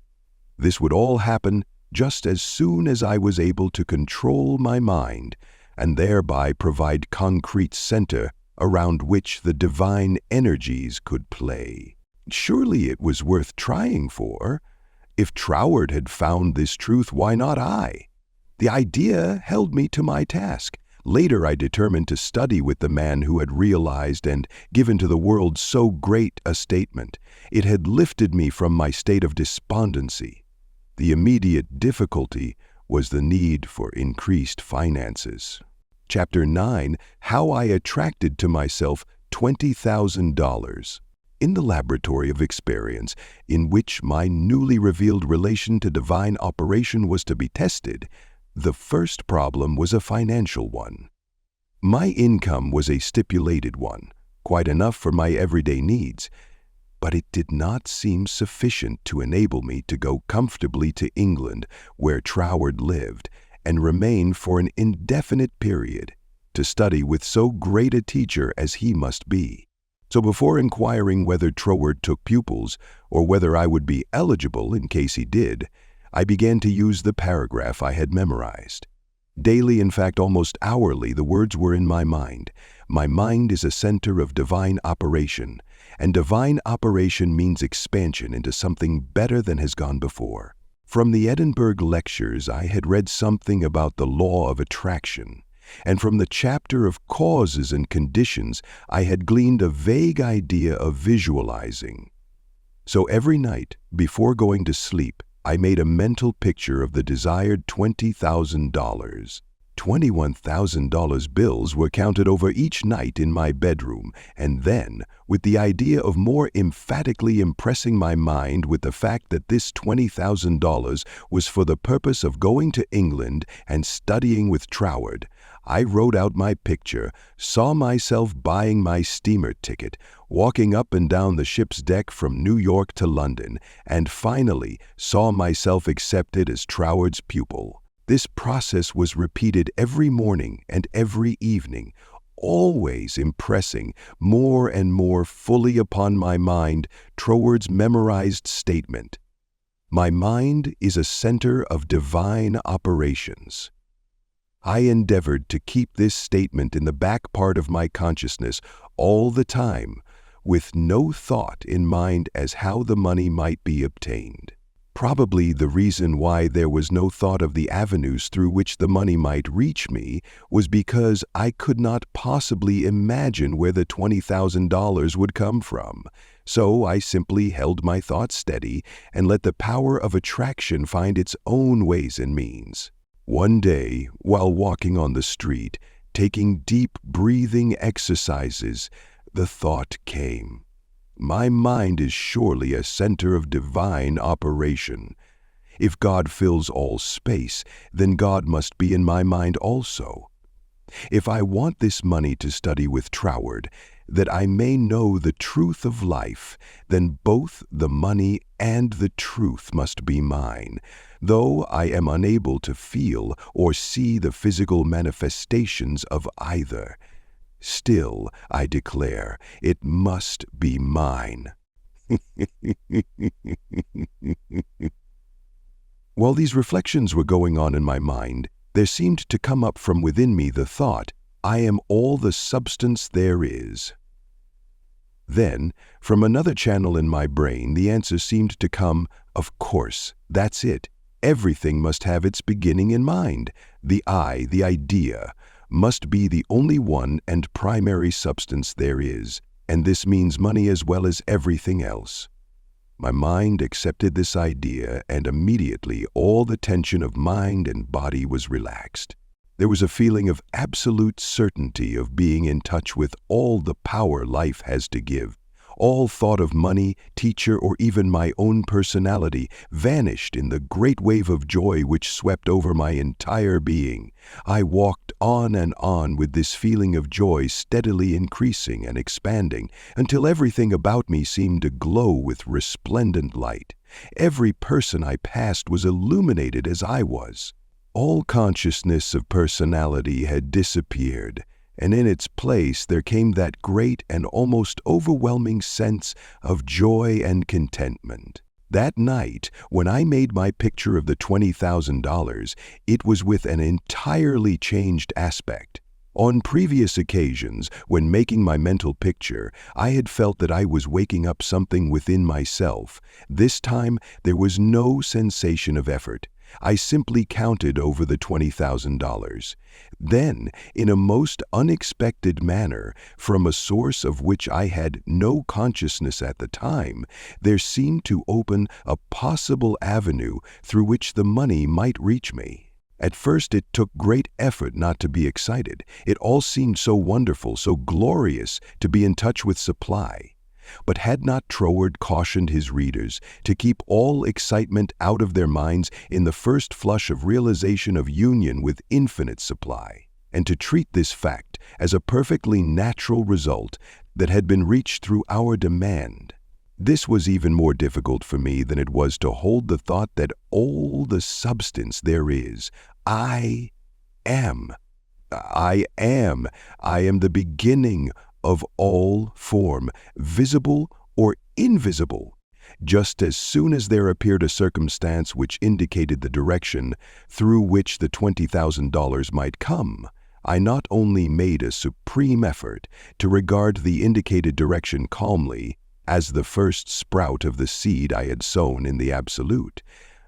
Speaker 1: This would all happen just as soon as I was able to control my mind and thereby provide concrete center around which the divine energies could play. Surely it was worth trying for. If Troward had found this truth, why not I? The idea held me to my task. Later I determined to study with the man who had realized and given to the world so great a statement. It had lifted me from my state of despondency. The immediate difficulty was the need for increased finances. Chapter 9, How I Attracted to Myself $20,000. In the laboratory of experience, in which my newly revealed relation to divine operation was to be tested, the first problem was a financial one. My income was a stipulated one, quite enough for my everyday needs, but it did not seem sufficient to enable me to go comfortably to England, where Troward lived, and remain for an indefinite period, to study with so great a teacher as he must be. So before inquiring whether Troward took pupils, or whether I would be eligible in case he did, I began to use the paragraph I had memorized. Daily, in fact almost hourly, the words were in my mind. My mind is a center of divine operation, and divine operation means expansion into something better than has gone before. From the Edinburgh lectures, I had read something about the law of attraction, and from the chapter of causes and conditions, I had gleaned a vague idea of visualizing. So every night, before going to sleep, I made a mental picture of the desired $20,000. $21,000 bills were counted over each night in my bedroom, and then, with the idea of more emphatically impressing my mind with the fact that this $20,000 was for the purpose of going to England and studying with Troward, I wrote out my picture, saw myself buying my steamer ticket, walking up and down the ship's deck from New York to London, and finally saw myself accepted as Troward's pupil. This process was repeated every morning and every evening, always impressing more and more fully upon my mind Troward's memorized statement, "My mind is a center of divine operations." I endeavored to keep this statement in the back part of my consciousness all the time, with no thought in mind as how the money might be obtained. Probably the reason why there was no thought of the avenues through which the money might reach me was because I could not possibly imagine where the $20,000 would come from. So I simply held my thoughts steady and let the power of attraction find its own ways and means. One day, while walking on the street, taking deep breathing exercises, the thought came, "My mind is surely a center of divine operation. If God fills all space, then God must be in my mind also. If I want this money to study with Troward, that I may know the truth of life, then both the money and the truth must be mine, though I am unable to feel or see the physical manifestations of either. Still, I declare, it must be mine." While these reflections were going on in my mind, there seemed to come up from within me the thought, "I am all the substance there is." Then, from another channel in my brain, the answer seemed to come, "Of course, that's it. Everything must have its beginning in mind. The I, the idea, must be the only one and primary substance there is, and this means money as well as everything else." My mind accepted this idea, and immediately all the tension of mind and body was relaxed. There was a feeling of absolute certainty of being in touch with all the power life has to give, All thought of money, teacher, or even my own personality vanished in the great wave of joy which swept over my entire being. I walked on and on with this feeling of joy steadily increasing and expanding until everything about me seemed to glow with resplendent light. Every person I passed was illuminated as I was. All consciousness of personality had disappeared, and in its place there came that great and almost overwhelming sense of joy and contentment. That night, when I made my picture of the $20,000, it was with an entirely changed aspect. On previous occasions, when making my mental picture, I had felt that I was waking up something within myself. This time, there was no sensation of effort. I simply counted over the $20,000. Then, in a most unexpected manner, from a source of which I had no consciousness at the time, there seemed to open a possible avenue through which the money might reach me. At first it took great effort not to be excited. It all seemed so wonderful, so glorious to be in touch with supply. But had not Troward cautioned his readers to keep all excitement out of their minds in the first flush of realization of union with infinite supply, and to treat this fact as a perfectly natural result that had been reached through our demand? This was even more difficult for me than it was to hold the thought that all the substance there is, I am the beginning of all form, visible or invisible. Just as soon as there appeared a circumstance which indicated the direction through which the $20,000 might come, I not only made a supreme effort to regard the indicated direction calmly as the first sprout of the seed I had sown in the absolute,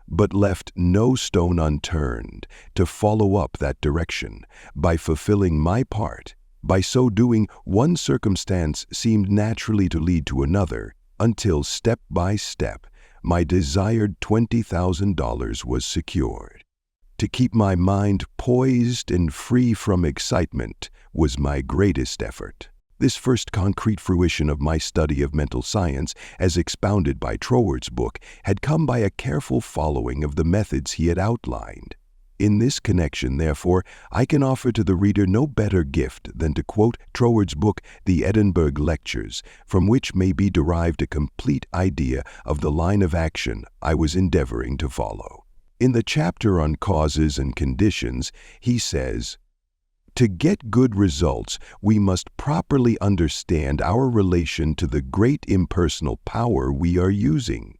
Speaker 1: but left no stone unturned to follow up that direction by fulfilling my part. By so doing, one circumstance seemed naturally to lead to another, until step by step, my desired $20,000 was secured. To keep my mind poised and free from excitement was my greatest effort. This first concrete fruition of my study of mental science, as expounded by Troward's book, had come by a careful following of the methods he had outlined. In this connection, therefore, I can offer to the reader no better gift than to quote Troward's book, The Edinburgh Lectures, from which may be derived a complete idea of the line of action I was endeavoring to follow. In the chapter on causes and conditions, he says, "To get good results, we must properly understand our relation to the great impersonal power we are using.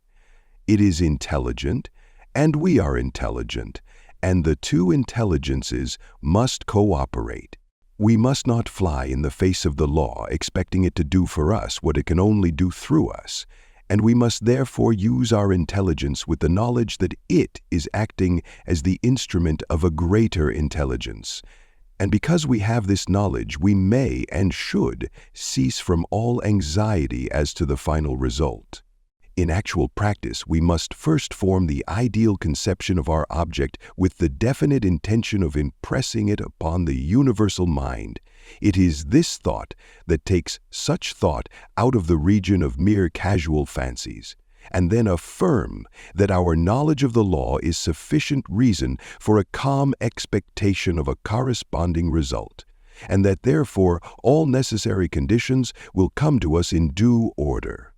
Speaker 1: It is intelligent, and we are intelligent, and the two intelligences must cooperate. We must not fly in the face of the law, expecting it to do for us what it can only do through us, and we must therefore use our intelligence with the knowledge that it is acting as the instrument of a greater intelligence. And because we have this knowledge, we may and should cease from all anxiety as to the final result. In actual practice, we must first form the ideal conception of our object with the definite intention of impressing it upon the universal mind. It is this thought that takes such thought out of the region of mere casual fancies, and then affirm that our knowledge of the law is sufficient reason for a calm expectation of a corresponding result, and that therefore all necessary conditions will come to us in due order.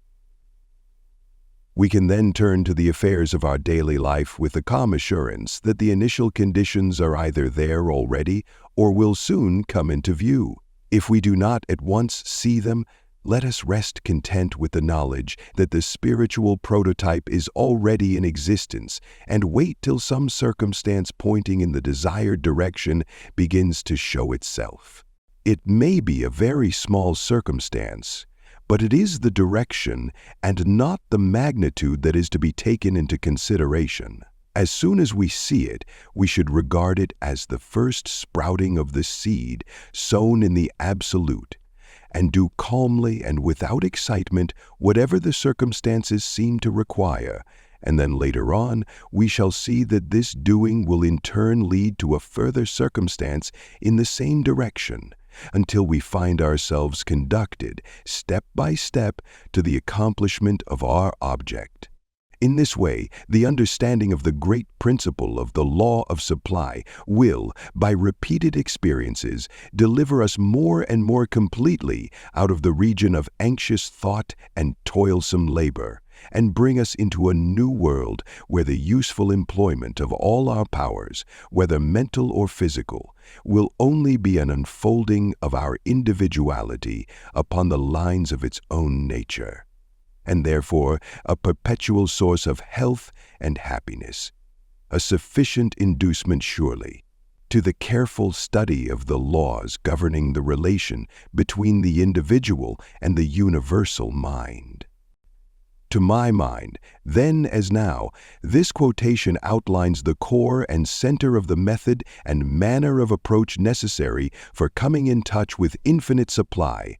Speaker 1: We can then turn to the affairs of our daily life with the calm assurance that the initial conditions are either there already or will soon come into view. If we do not at once see them, let us rest content with the knowledge that the spiritual prototype is already in existence and wait till some circumstance pointing in the desired direction begins to show itself. It may be a very small circumstance, but it is the direction and not the magnitude that is to be taken into consideration. As soon as we see it, we should regard it as the first sprouting of the seed sown in the absolute, and do calmly and without excitement whatever the circumstances seem to require, and then later on we shall see that this doing will in turn lead to a further circumstance in the same direction, until we find ourselves conducted, step by step, to the accomplishment of our object. In this way, the understanding of the great principle of the law of supply will, by repeated experiences, deliver us more and more completely out of the region of anxious thought and toilsome labor, and bring us into a new world where the useful employment of all our powers, whether mental or physical, will only be an unfolding of our individuality upon the lines of its own nature, and therefore a perpetual source of health and happiness, a sufficient inducement surely to the careful study of the laws governing the relation between the individual and the universal mind. To my mind, then as now, this quotation outlines the core and center of the method and manner of approach necessary for coming in touch with infinite supply.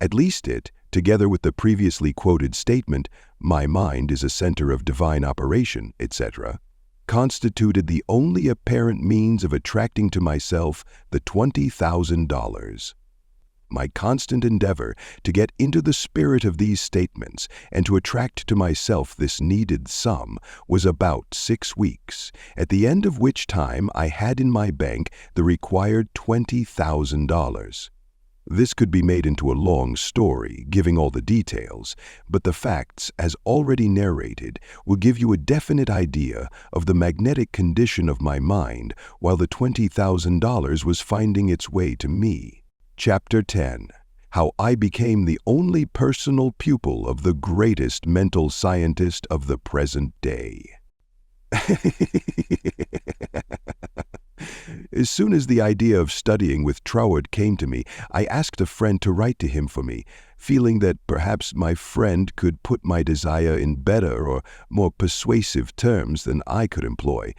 Speaker 1: At least it, together with the previously quoted statement, "My mind is a center of divine operation," etc., constituted the only apparent means of attracting to myself the $20,000. My constant endeavor to get into the spirit of these statements and to attract to myself this needed sum was about 6 weeks, at the end of which time I had in my bank the required $20,000. This could be made into a long story, giving all the details, but the facts, as already narrated, will give you a definite idea of the magnetic condition of my mind while the $20,000 was finding its way to me. Chapter 10. How I became the only personal pupil of the greatest mental scientist of the present day. As soon as the idea of studying with Troward came to me, I asked a friend to write to him for me, feeling that perhaps my friend could put my desire in better or more persuasive terms than I could employ.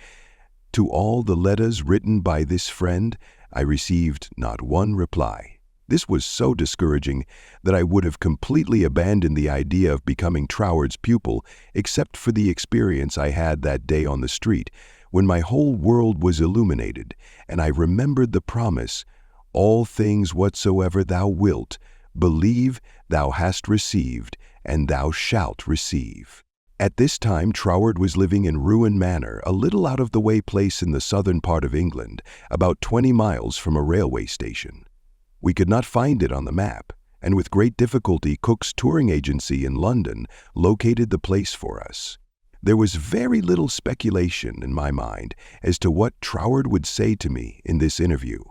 Speaker 1: To all the letters written by this friend, I received not one reply. This was so discouraging that I would have completely abandoned the idea of becoming Troward's pupil, except for the experience I had that day on the street, when my whole world was illuminated, and I remembered the promise, "All things whatsoever thou wilt, believe thou hast received, and thou shalt receive." At this time Troward was living in Ruan Manor, a little out-of-the-way place in the southern part of England, about 20 miles from a railway station. We could not find it on the map, and with great difficulty Cook's touring agency in London located the place for us. There was very little speculation in my mind as to what Troward would say to me in this interview.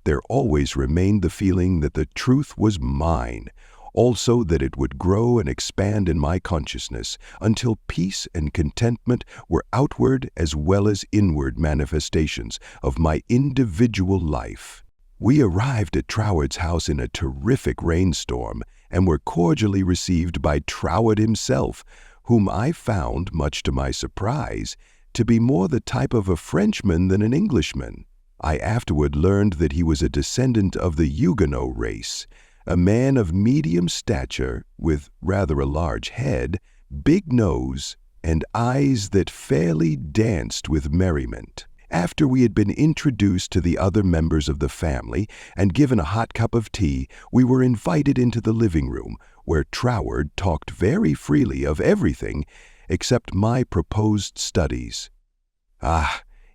Speaker 1: There always remained the feeling that the truth was mine, also that it would grow and expand in my consciousness until peace and contentment were outward as well as inward manifestations of my individual life. We arrived at Troward's house in a terrific rainstorm and were cordially received by Troward himself, whom I found, much to my surprise, to be more the type of a Frenchman than an Englishman. I afterward learned that he was a descendant of the Huguenot race, a man of medium stature, with rather a large head, big nose, and eyes that fairly danced with merriment. After we had been introduced to the other members of the family and given a hot cup of tea, we were invited into the living room, where Troward talked very freely of everything except my proposed studies.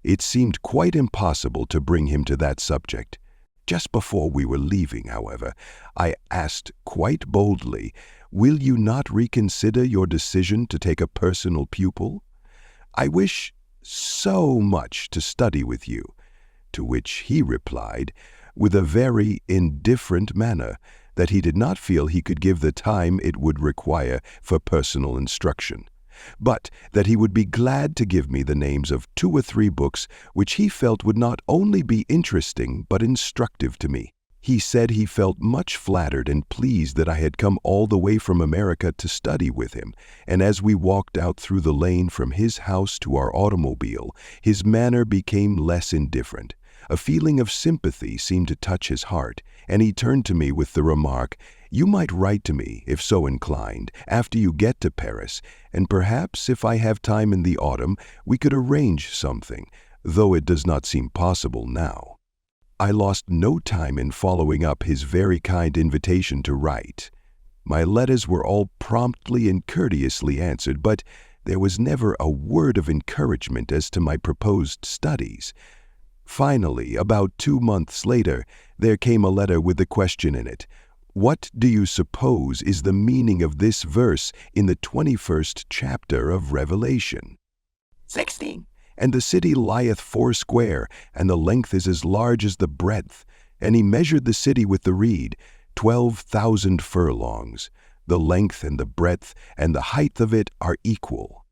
Speaker 1: It seemed quite impossible to bring him to that subject. Just before we were leaving, however, I asked quite boldly, "Will you not reconsider your decision to take a personal pupil? I wish so much to study with you," to which he replied, with a very indifferent manner, that he did not feel he could give the time it would require for personal instruction, but that he would be glad to give me the names of 2 or 3 books which he felt would not only be interesting but instructive to me. He said he felt much flattered and pleased that I had come all the way from America to study with him, and as we walked out through the lane from his house to our automobile, his manner became less indifferent. A feeling of sympathy seemed to touch his heart, and he turned to me with the remark, "You might write to me, if so inclined, after you get to Paris, and perhaps if I have time in the autumn, we could arrange something. though it does not seem possible now. I lost no time in following up his very kind invitation to write. My letters were all promptly and courteously answered, but there was never a word of encouragement as to my proposed studies. Finally, about 2 months later, there came a letter with the question in it, "What do you suppose is the meaning of this verse in the 21st chapter of Revelation?"
Speaker 2: 16.
Speaker 1: "And the city lieth foursquare, and the length is as large as the breadth. And he measured the city with the reed, 12,000 furlongs. The length and the breadth and the height of it are equal."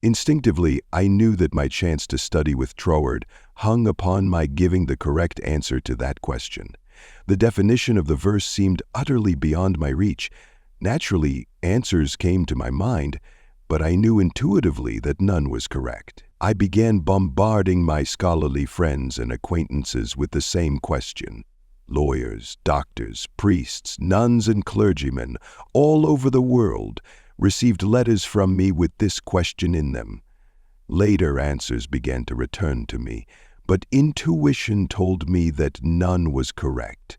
Speaker 1: Instinctively, I knew that my chance to study with Troward hung upon my giving the correct answer to that question. The definition of the verse seemed utterly beyond my reach. Naturally, answers came to my mind, but I knew intuitively that none was correct. I began bombarding my scholarly friends and acquaintances with the same question. Lawyers, doctors, priests, nuns, and clergymen all over the world received letters from me with this question in them. Later answers began to return to me, but intuition told me that none was correct.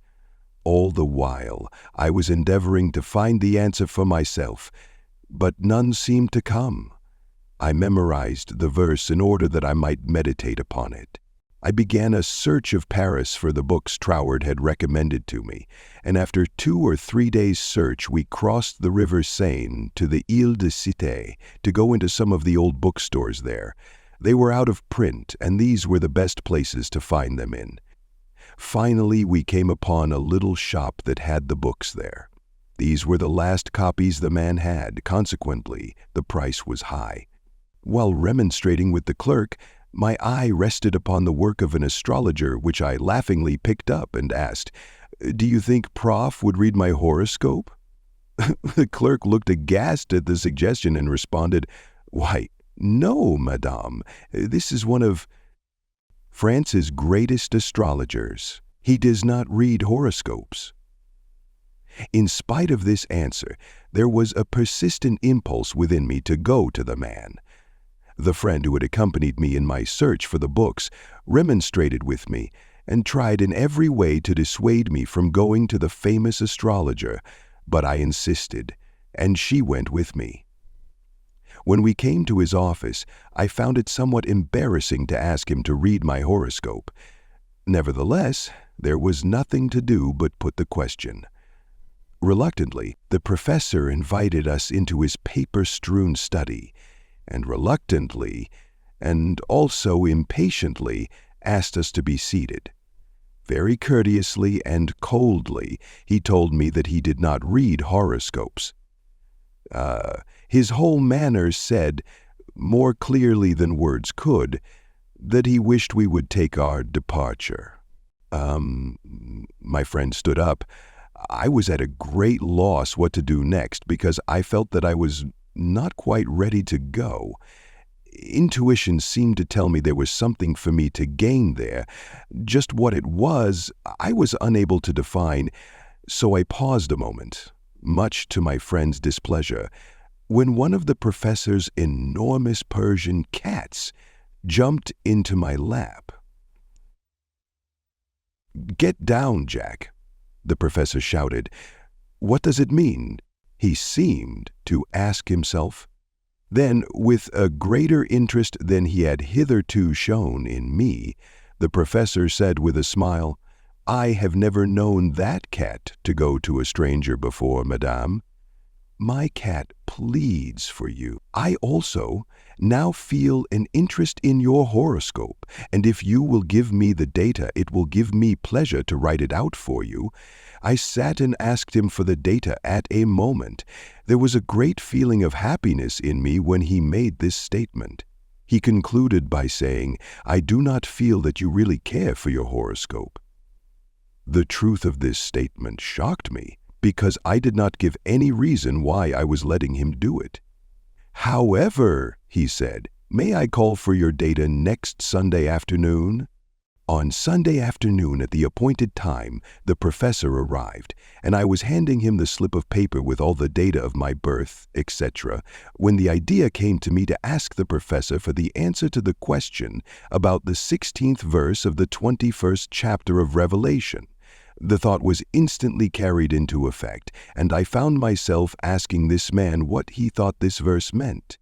Speaker 1: All the while, I was endeavoring to find the answer for myself, but none seemed to come. I memorized the verse in order that I might meditate upon it. I began a search of Paris for the books Troward had recommended to me, and after 2 or 3 days' search we crossed the river Seine to the Ile de Cité to go into some of the old bookstores there. They were out of print, and these were the best places to find them in. Finally, we came upon a little shop that had the books there. These were the last copies the man had, consequently, the price was high. While remonstrating with the clerk, my eye rested upon the work of an astrologer, which I laughingly picked up and asked, "Do you think Prof would read my horoscope?" The clerk looked aghast at the suggestion and responded, "Why, no, madame. This is one of France's greatest astrologers. He does not read horoscopes." In spite of this answer, there was a persistent impulse within me to go to the man. The friend who had accompanied me in my search for the books remonstrated with me and tried in every way to dissuade me from going to the famous astrologer, but I insisted, and she went with me. When we came to his office, I found it somewhat embarrassing to ask him to read my horoscope. Nevertheless, there was nothing to do but put the question. Reluctantly, the professor invited us into his paper-strewn study, and reluctantly, and also impatiently, asked us to be seated. Very courteously and coldly, he told me that he did not read horoscopes. His whole manner said, more clearly than words could, that he wished we would take our departure. My friend stood up. I was at a great loss what to do next because I felt that I was not quite ready to go. Intuition seemed to tell me there was something for me to gain there. Just what it was, I was unable to define, so I paused a moment, much to my friend's displeasure, when one of the professor's enormous Persian cats jumped into my lap. "Get down, Jack," the professor shouted. "What does it mean?" he seemed to ask himself. Then, with a greater interest than he had hitherto shown in me, the professor said with a smile, "I have never known that cat to go to a stranger before, madame. My cat pleads for you. I also now feel an interest in your horoscope, and if you will give me the data, it will give me pleasure to write it out for you." I sat and asked him for the data at a moment. There was a great feeling of happiness in me when he made this statement. He concluded by saying, "I do not feel that you really care for your horoscope." The truth of this statement shocked me, because I did not give any reason why I was letting him do it. "However," he said, "may I call for your data next Sunday afternoon?" On Sunday afternoon at the appointed time, the professor arrived, and I was handing him the slip of paper with all the data of my birth, etc., when the idea came to me to ask the professor for the answer to the question about the 16th verse of the 21st chapter of Revelation. The thought was instantly carried into effect, and I found myself asking this man what he thought this verse meant.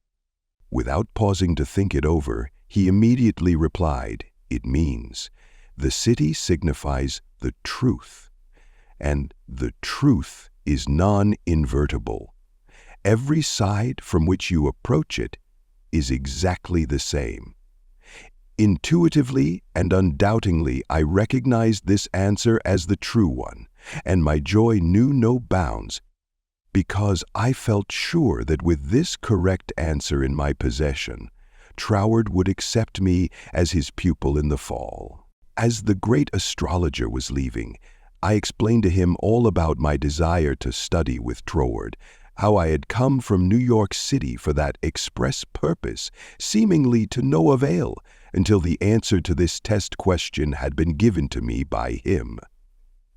Speaker 1: Without pausing to think it over, he immediately replied, "It means, the city signifies the truth, and the truth is non-invertible. Every side from which you approach it is exactly the same." Intuitively and undoubtingly, I recognized this answer as the true one, and my joy knew no bounds, because I felt sure that with this correct answer in my possession, Troward would accept me as his pupil in the fall. As the great astrologer was leaving, I explained to him all about my desire to study with Troward, how I had come from New York City for that express purpose, seemingly to no avail, until the answer to this test question had been given to me by him.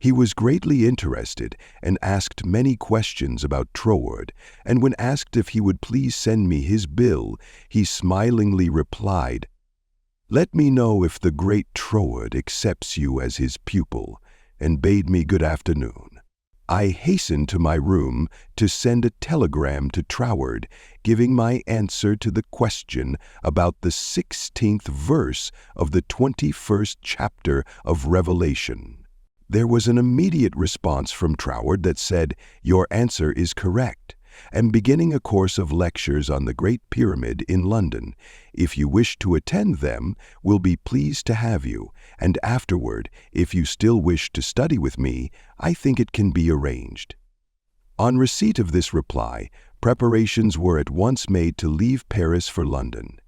Speaker 1: He was greatly interested and asked many questions about Troward, and when asked if he would please send me his bill, he smilingly replied, "Let me know if the great Troward accepts you as his pupil," and bade me good afternoon. I hastened to my room to send a telegram to Troward, giving my answer to the question about the 16th verse of the 21st chapter of Revelation. There was an immediate response from Troward that said, "Your answer is correct," and beginning a course of lectures on the Great Pyramid in London. If you wish to attend them, we'll be pleased to have you, and afterward, if you still wish to study with me, I think it can be arranged. On receipt of this reply, preparations were at once made to leave Paris for London.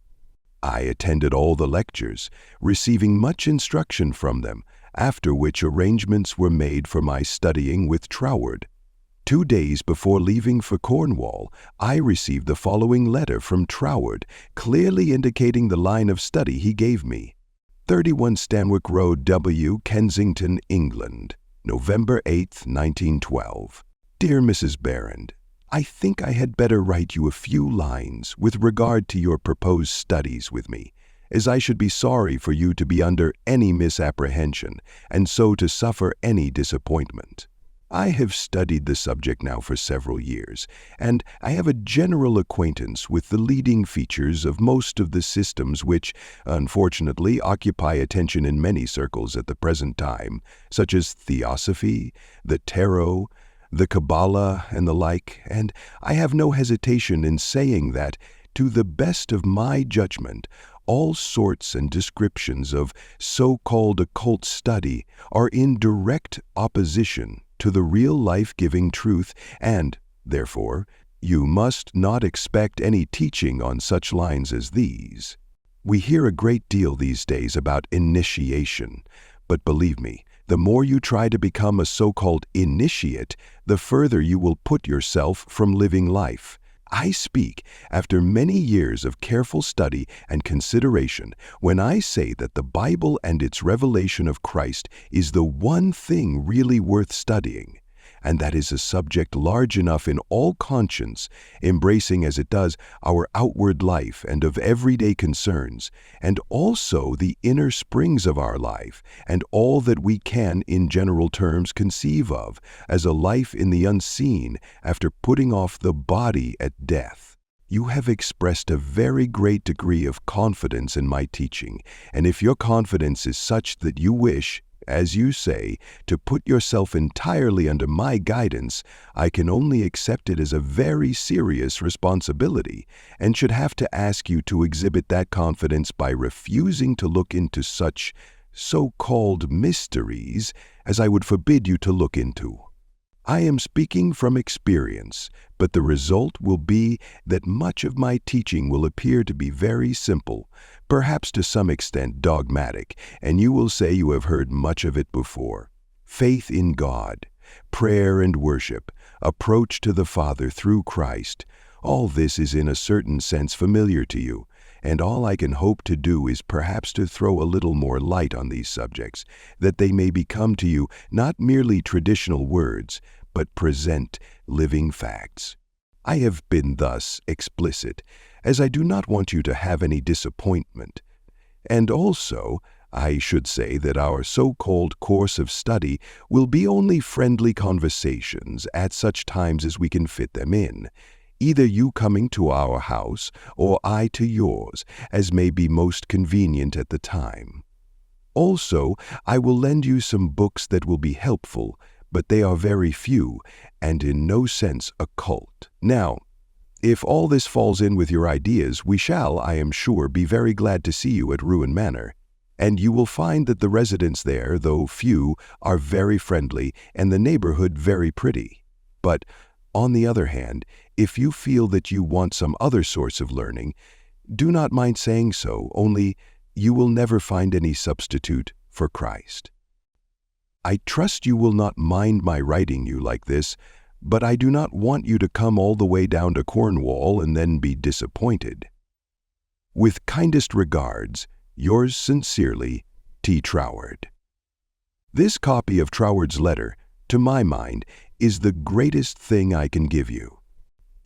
Speaker 1: I attended all the lectures, receiving much instruction from them, after which arrangements were made for my studying with Troward. 2 days before leaving for Cornwall, I received the following letter from Troward, clearly indicating the line of study he gave me. 31 Stanwick Road, W, Kensington, England, November 8, 1912. Dear Mrs. Behrend, I think I had better write you a few lines with regard to your proposed studies with me, as I should be sorry for you to be under any misapprehension, and so to suffer any disappointment. I have studied the subject now for several years, and I have a general acquaintance with the leading features of most of the systems which, unfortunately, occupy attention in many circles at the present time, such as Theosophy, the Tarot, the Kabbalah, and the like, and I have no hesitation in saying that, to the best of my judgment, all sorts and descriptions of so-called occult study are in direct opposition to the real life-giving truth, and, therefore, you must not expect any teaching on such lines as these. We hear a great deal these days about initiation, but believe me, the more you try to become a so-called initiate, the further you will put yourself from living life. I speak after many years of careful study and consideration when I say that the Bible and its revelation of Christ is the one thing really worth studying, and that is a subject large enough in all conscience, embracing as it does our outward life and of everyday concerns, and also the inner springs of our life, and all that we can in general terms conceive of as a life in the unseen after putting off the body at death. You have expressed a very great degree of confidence in my teaching, and if your confidence is such that you wish, as you say, to put yourself entirely under my guidance, I can only accept it as a very serious responsibility, and should have to ask you to exhibit that confidence by refusing to look into such so-called mysteries as I would forbid you to look into. I am speaking from experience, but the result will be that much of my teaching will appear to be very simple, perhaps to some extent dogmatic, and you will say you have heard much of it before. Faith in God, prayer and worship, approach to the Father through Christ, all this is in a certain sense familiar to you, and all I can hope to do is perhaps to throw a little more light on these subjects, that they may become to you not merely traditional words, but present living facts. I have been thus explicit, as I do not want you to have any disappointment. And also, I should say that our so-called course of study will be only friendly conversations at such times as we can fit them in, either you coming to our house or I to yours, as may be most convenient at the time. Also, I will lend you some books that will be helpful, but they are very few and in no sense occult. Now, if all this falls in with your ideas, we shall, I am sure, be very glad to see you at Ruin Manor, and you will find that the residents there, though few, are very friendly and the neighborhood very pretty. But, on the other hand, if you feel that you want some other source of learning, do not mind saying so, only you will never find any substitute for Christ. I trust you will not mind my writing you like this, but I do not want you to come all the way down to Cornwall and then be disappointed. With kindest regards, yours sincerely, T. Troward. This copy of Troward's letter, to my mind, is the greatest thing I can give you.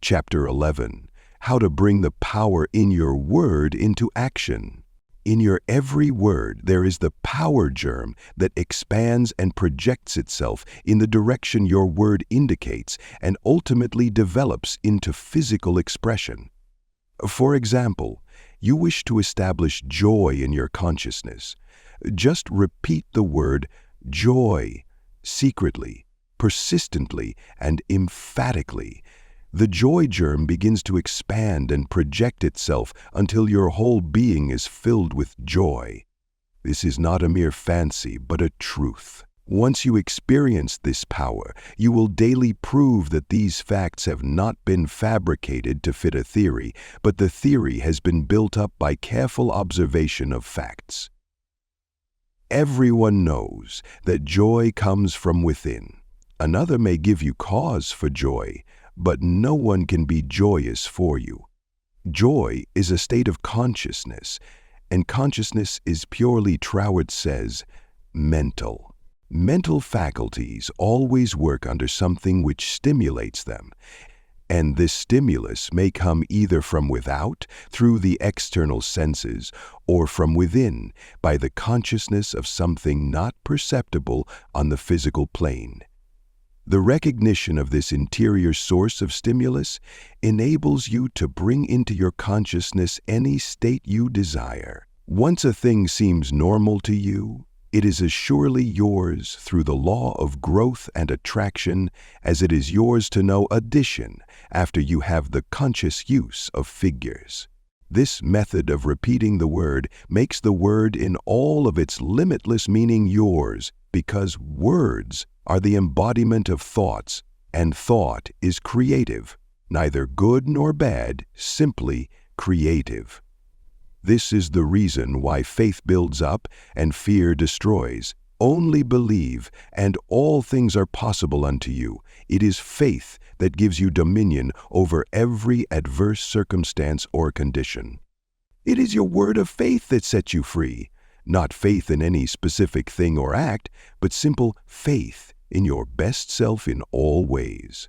Speaker 1: Chapter 11. How to bring the power in your word into action. In your every word, there is the power germ that expands and projects itself in the direction your word indicates and ultimately develops into physical expression. For example, you wish to establish joy in your consciousness. Just repeat the word joy secretly, persistently, and emphatically. The joy germ begins to expand and project itself until your whole being is filled with joy. This is not a mere fancy, but a truth. Once you experience this power, you will daily prove that these facts have not been fabricated to fit a theory, but the theory has been built up by careful observation of facts. Everyone knows that joy comes from within. Another may give you cause for joy, but no one can be joyous for you. Joy is a state of consciousness, and consciousness is purely, Troward says, mental. Mental faculties always work under something which stimulates them, and this stimulus may come either from without, through the external senses, or from within, by the consciousness of something not perceptible on the physical plane. The recognition of this interior source of stimulus enables you to bring into your consciousness any state you desire. Once a thing seems normal to you, it is as surely yours through the law of growth and attraction as it is yours to know addition after you have the conscious use of figures. This method of repeating the word makes the word in all of its limitless meaning yours, because words are the embodiment of thoughts, and thought is creative, neither good nor bad, simply creative. This is the reason why faith builds up and fear destroys. Only believe, and all things are possible unto you. It is faith that gives you dominion over every adverse circumstance or condition. It is your word of faith that sets you free, not faith in any specific thing or act, but simple faith in your best self in all ways.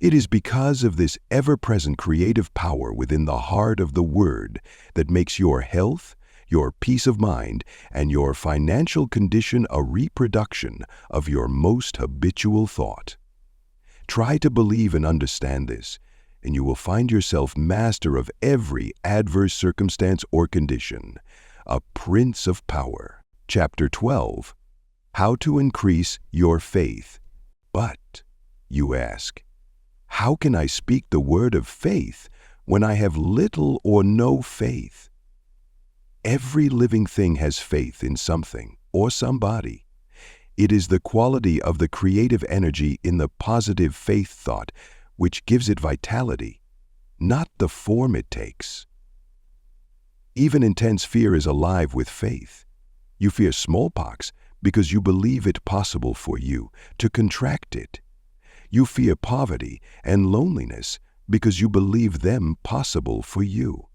Speaker 1: It is because of this ever-present creative power within the heart of the Word that makes your health, your peace of mind, and your financial condition a reproduction of your most habitual thought. Try to believe and understand this, and you will find yourself master of every adverse circumstance or condition, a prince of power. Chapter 12. How to increase your faith. But, you ask, how can I speak the word of faith when I have little or no faith? Every living thing has faith in something or somebody. It is the quality of the creative energy in the positive faith thought which gives it vitality, not the form it takes. Even intense fear is alive with faith. You fear smallpox because you believe it possible for you to contract it. You fear poverty and loneliness because you believe them possible for you.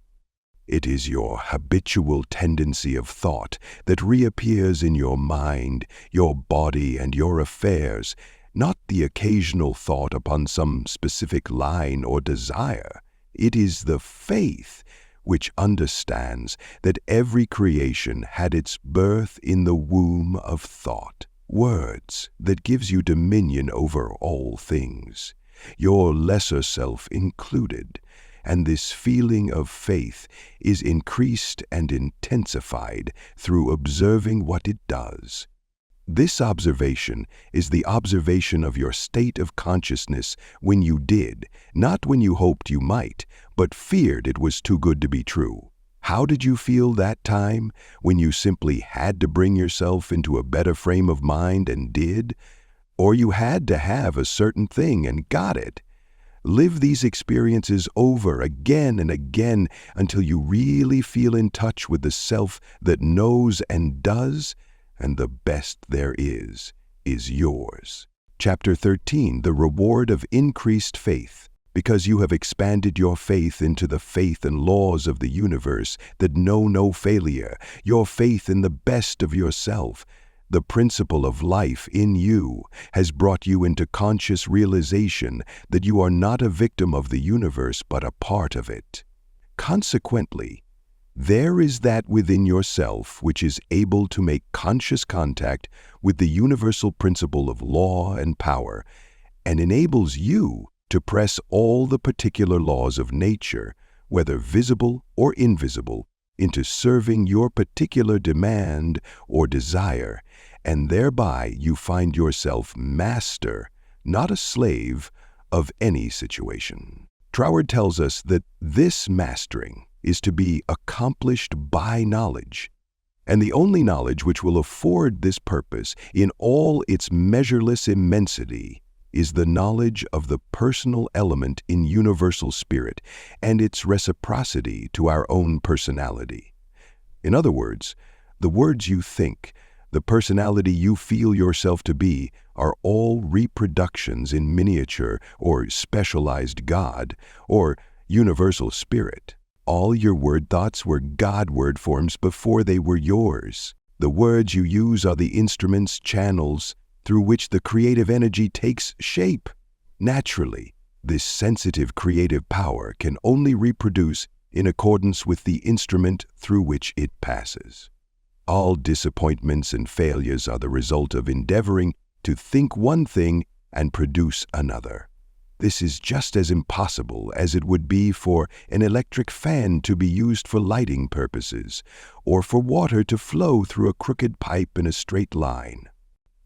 Speaker 1: It is your habitual tendency of thought that reappears in your mind, your body, and your affairs, not the occasional thought upon some specific line or desire. It is the faith which understands that every creation had its birth in the womb of thought, words that gives you dominion over all things, your lesser self included. And this feeling of faith is increased and intensified through observing what it does. This observation is the observation of your state of consciousness when you did, not when you hoped you might, but feared it was too good to be true. How did you feel that time when you simply had to bring yourself into a better frame of mind and did? Or you had to have a certain thing and got it? Live these experiences over again and again until you really feel in touch with the self that knows and does, and the best there is yours. Chapter 13, The Reward of Increased Faith. Because you have expanded your faith into the faith and laws of the universe that know no failure, your faith in the best of yourself, the principle of life in you, has brought you into conscious realization that you are not a victim of the universe but a part of it. Consequently, there is that within yourself which is able to make conscious contact with the universal principle of law and power, and enables you to press all the particular laws of nature, whether visible or invisible, into serving your particular demand or desire, and thereby you find yourself master, not a slave, of any situation. Troward tells us that this mastering is to be accomplished by knowledge, and the only knowledge which will afford this purpose in all its measureless immensity is the knowledge of the personal element in universal spirit and its reciprocity to our own personality. In other words, the words you think, the personality you feel yourself to be, are all reproductions in miniature or specialized God or universal spirit. All your word thoughts were God word forms before they were yours. The words you use are the instruments, channels, through which the creative energy takes shape. Naturally, this sensitive creative power can only reproduce in accordance with the instrument through which it passes. All disappointments and failures are the result of endeavoring to think one thing and produce another. This is just as impossible as it would be for an electric fan to be used for lighting purposes, or for water to flow through a crooked pipe in a straight line.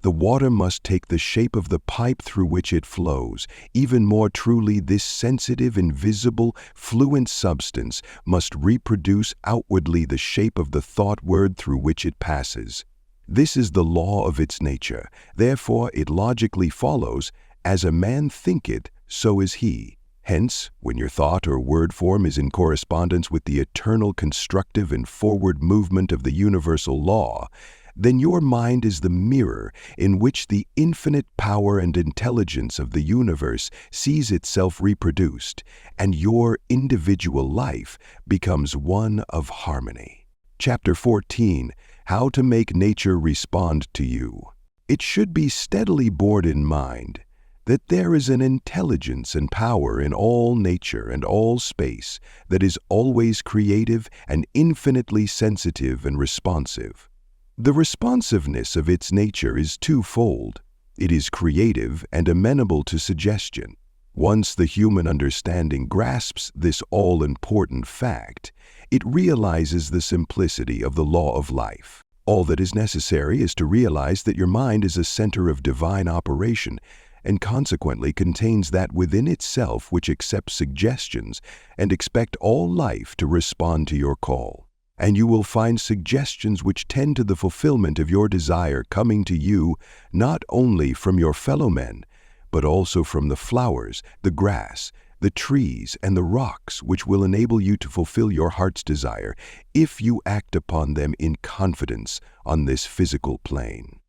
Speaker 1: The water must take the shape of the pipe through which it flows. Even more truly, this sensitive, invisible, fluent substance must reproduce outwardly the shape of the thought word through which it passes. This is the law of its nature. Therefore, it logically follows, as a man thinketh, so is he. Hence, when your thought or word form is in correspondence with the eternal constructive and forward movement of the universal law, then your mind is the mirror in which the infinite power and intelligence of the universe sees itself reproduced, and your individual life becomes one of harmony. Chapter 14, How to Make Nature Respond to You. It should be steadily borne in mind that there is an intelligence and power in all nature and all space that is always creative and infinitely sensitive and responsive. The responsiveness of its nature is twofold. It is creative and amenable to suggestion. Once the human understanding grasps this all-important fact, it realizes the simplicity of the law of life. All that is necessary is to realize that your mind is a center of divine operation and consequently contains that within itself which accepts suggestions and expect all life to respond to your call. And you will find suggestions which tend to the fulfillment of your desire coming to you not only from your fellow men, but also from the flowers, the grass, the trees, and the rocks, which will enable you to fulfill your heart's desire if you act upon them in confidence on this physical plane.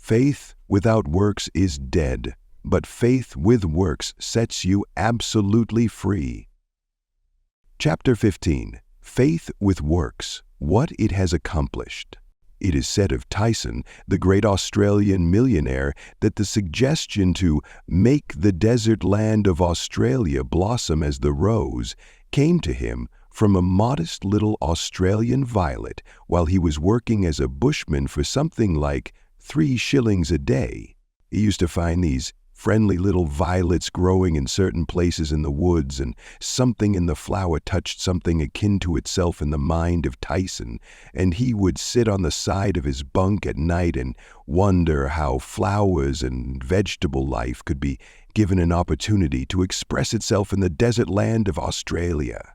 Speaker 1: Faith without works is dead, but faith with works sets you absolutely free. Chapter 15. Faith with Works, What It Has Accomplished. It is said of Tyson, the great Australian millionaire, that the suggestion to make the desert land of Australia blossom as the rose came to him from a modest little Australian violet while he was working as a bushman for something like 3 shillings a day. He used to find these friendly little violets growing in certain places in the woods, and something in the flower touched something akin to itself in the mind of Tyson, and he would sit on the side of his bunk at night and wonder how flowers and vegetable life could be given an opportunity to express itself in the desert land of Australia.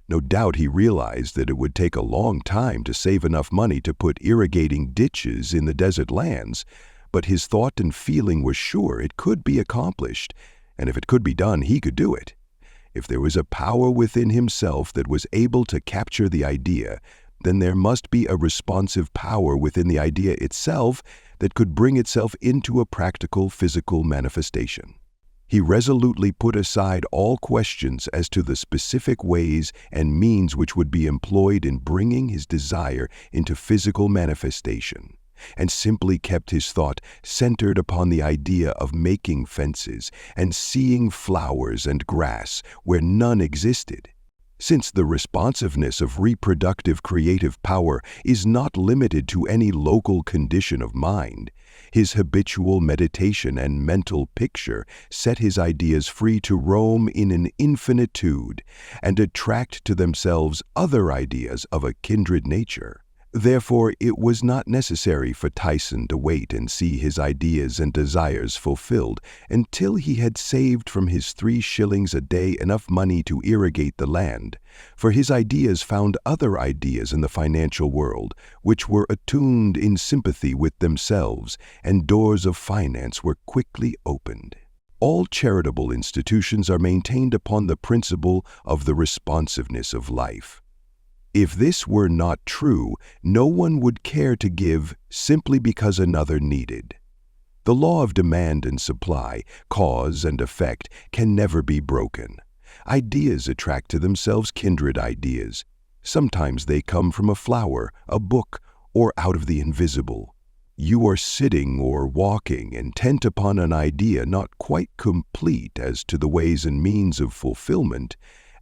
Speaker 1: No doubt he realized that it would take a long time to save enough money to put irrigating ditches in the desert lands, but his thought and feeling were sure it could be accomplished, and if it could be done, he could do it. If there was a power within himself that was able to capture the idea, then there must be a responsive power within the idea itself that could bring itself into a practical physical manifestation. He resolutely put aside all questions as to the specific ways and means which would be employed in bringing his desire into physical manifestation, and simply kept his thought centered upon the idea of making fences and seeing flowers and grass where none existed. Since the responsiveness of reproductive creative power is not limited to any local condition of mind, his habitual meditation and mental picture set his ideas free to roam in an infinitude and attract to themselves other ideas of a kindred nature. Therefore, it was not necessary for Tyson to wait and see his ideas and desires fulfilled until he had saved from his 3 shillings a day enough money to irrigate the land, for his ideas found other ideas in the financial world which were attuned in sympathy with themselves, and doors of finance were quickly opened. All charitable institutions are maintained upon the principle of the responsiveness of life. If this were not true, no one would care to give simply because another needed. The law of demand and supply, cause and effect, can never be broken. Ideas attract to themselves kindred ideas. Sometimes they come from a flower, a book, or out of the invisible. You are sitting or walking intent upon an idea not quite complete as to the ways and means of fulfillment,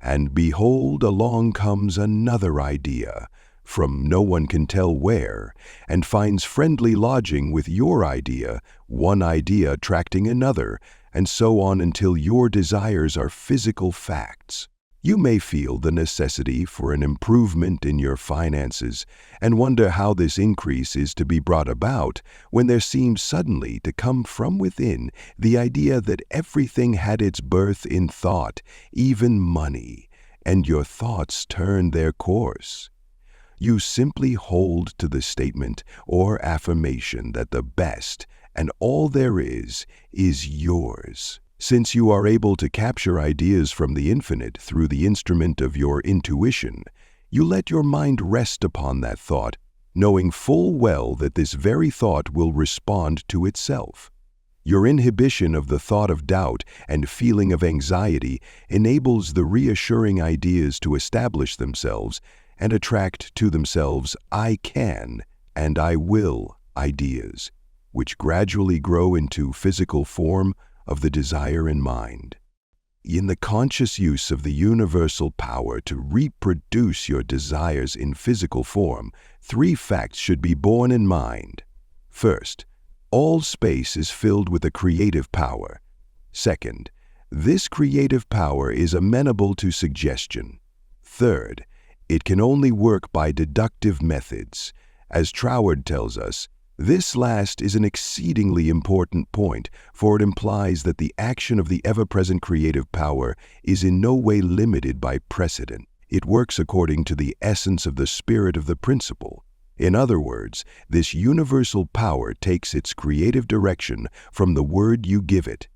Speaker 1: and behold, along comes another idea, from no one can tell where, and finds friendly lodging with your idea, one idea attracting another, and so on until your desires are physical facts. You may feel the necessity for an improvement in your finances and wonder how this increase is to be brought about when there seems suddenly to come from within the idea that everything had its birth in thought, even money, and your thoughts turn their course. You simply hold to the statement or affirmation that the best and all there is yours. Since you are able to capture ideas from the infinite through the instrument of your intuition, you let your mind rest upon that thought, knowing full well that this very thought will respond to itself. Your inhibition of the thought of doubt and feeling of anxiety enables the reassuring ideas to establish themselves and attract to themselves "I can" and "I will" ideas, which gradually grow into physical form of the desire in mind. In the conscious use of the universal power to reproduce your desires in physical form, 3 facts should be borne in mind. First, all space is filled with a creative power. Second, this creative power is amenable to suggestion. Third, it can only work by deductive methods. As Troward tells us, this last is an exceedingly important point, for it implies that the action of the ever-present creative power is in no way limited by precedent. It works according to the essence of the spirit of the principle. In other words, this universal power takes its creative direction from the word you give it.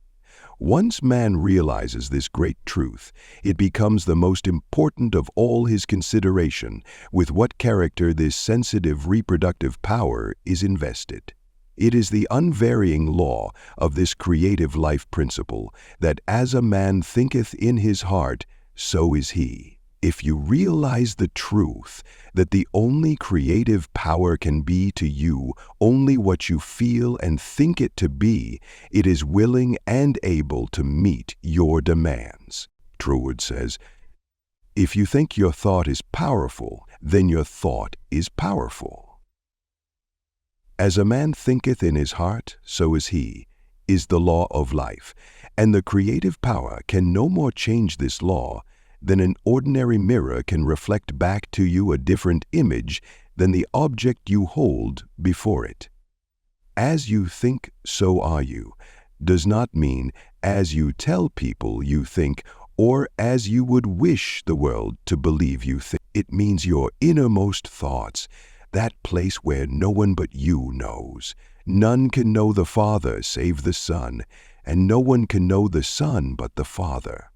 Speaker 1: Once man realizes this great truth, it becomes the most important of all his consideration with what character this sensitive reproductive power is invested. It is the unvarying law of this creative life principle that as a man thinketh in his heart, so is he. If you realize the truth that the only creative power can be to you only what you feel and think it to be, it is willing and able to meet your demands. Truwood says, if you think your thought is powerful, then your thought is powerful. As a man thinketh in his heart, so is he, is the law of life, and the creative power can no more change this law than an ordinary mirror can reflect back to you a different image than the object you hold before it. As you think, so are you, does not mean as you tell people you think or as you would wish the world to believe you think. It means your innermost thoughts, that place where no one but you knows. None can know the Father save the Son, and no one can know the Son but the Father.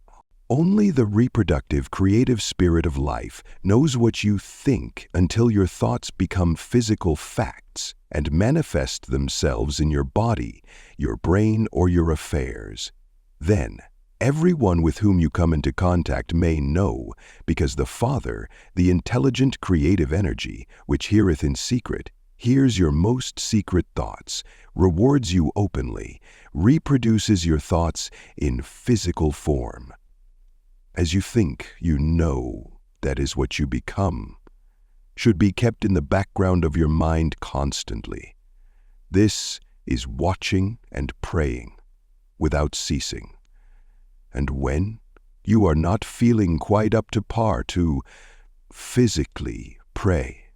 Speaker 1: Only the reproductive, creative spirit of life knows what you think until your thoughts become physical facts and manifest themselves in your body, your brain, or your affairs. Then, everyone with whom you come into contact may know, because the Father, the intelligent creative energy, which heareth in secret, hears your most secret thoughts, rewards you openly, reproduces your thoughts in physical form. As you think, you know that is what you become, should be kept in the background of your mind constantly. This is watching and praying without ceasing. And when you are not feeling quite up to par to physically pray.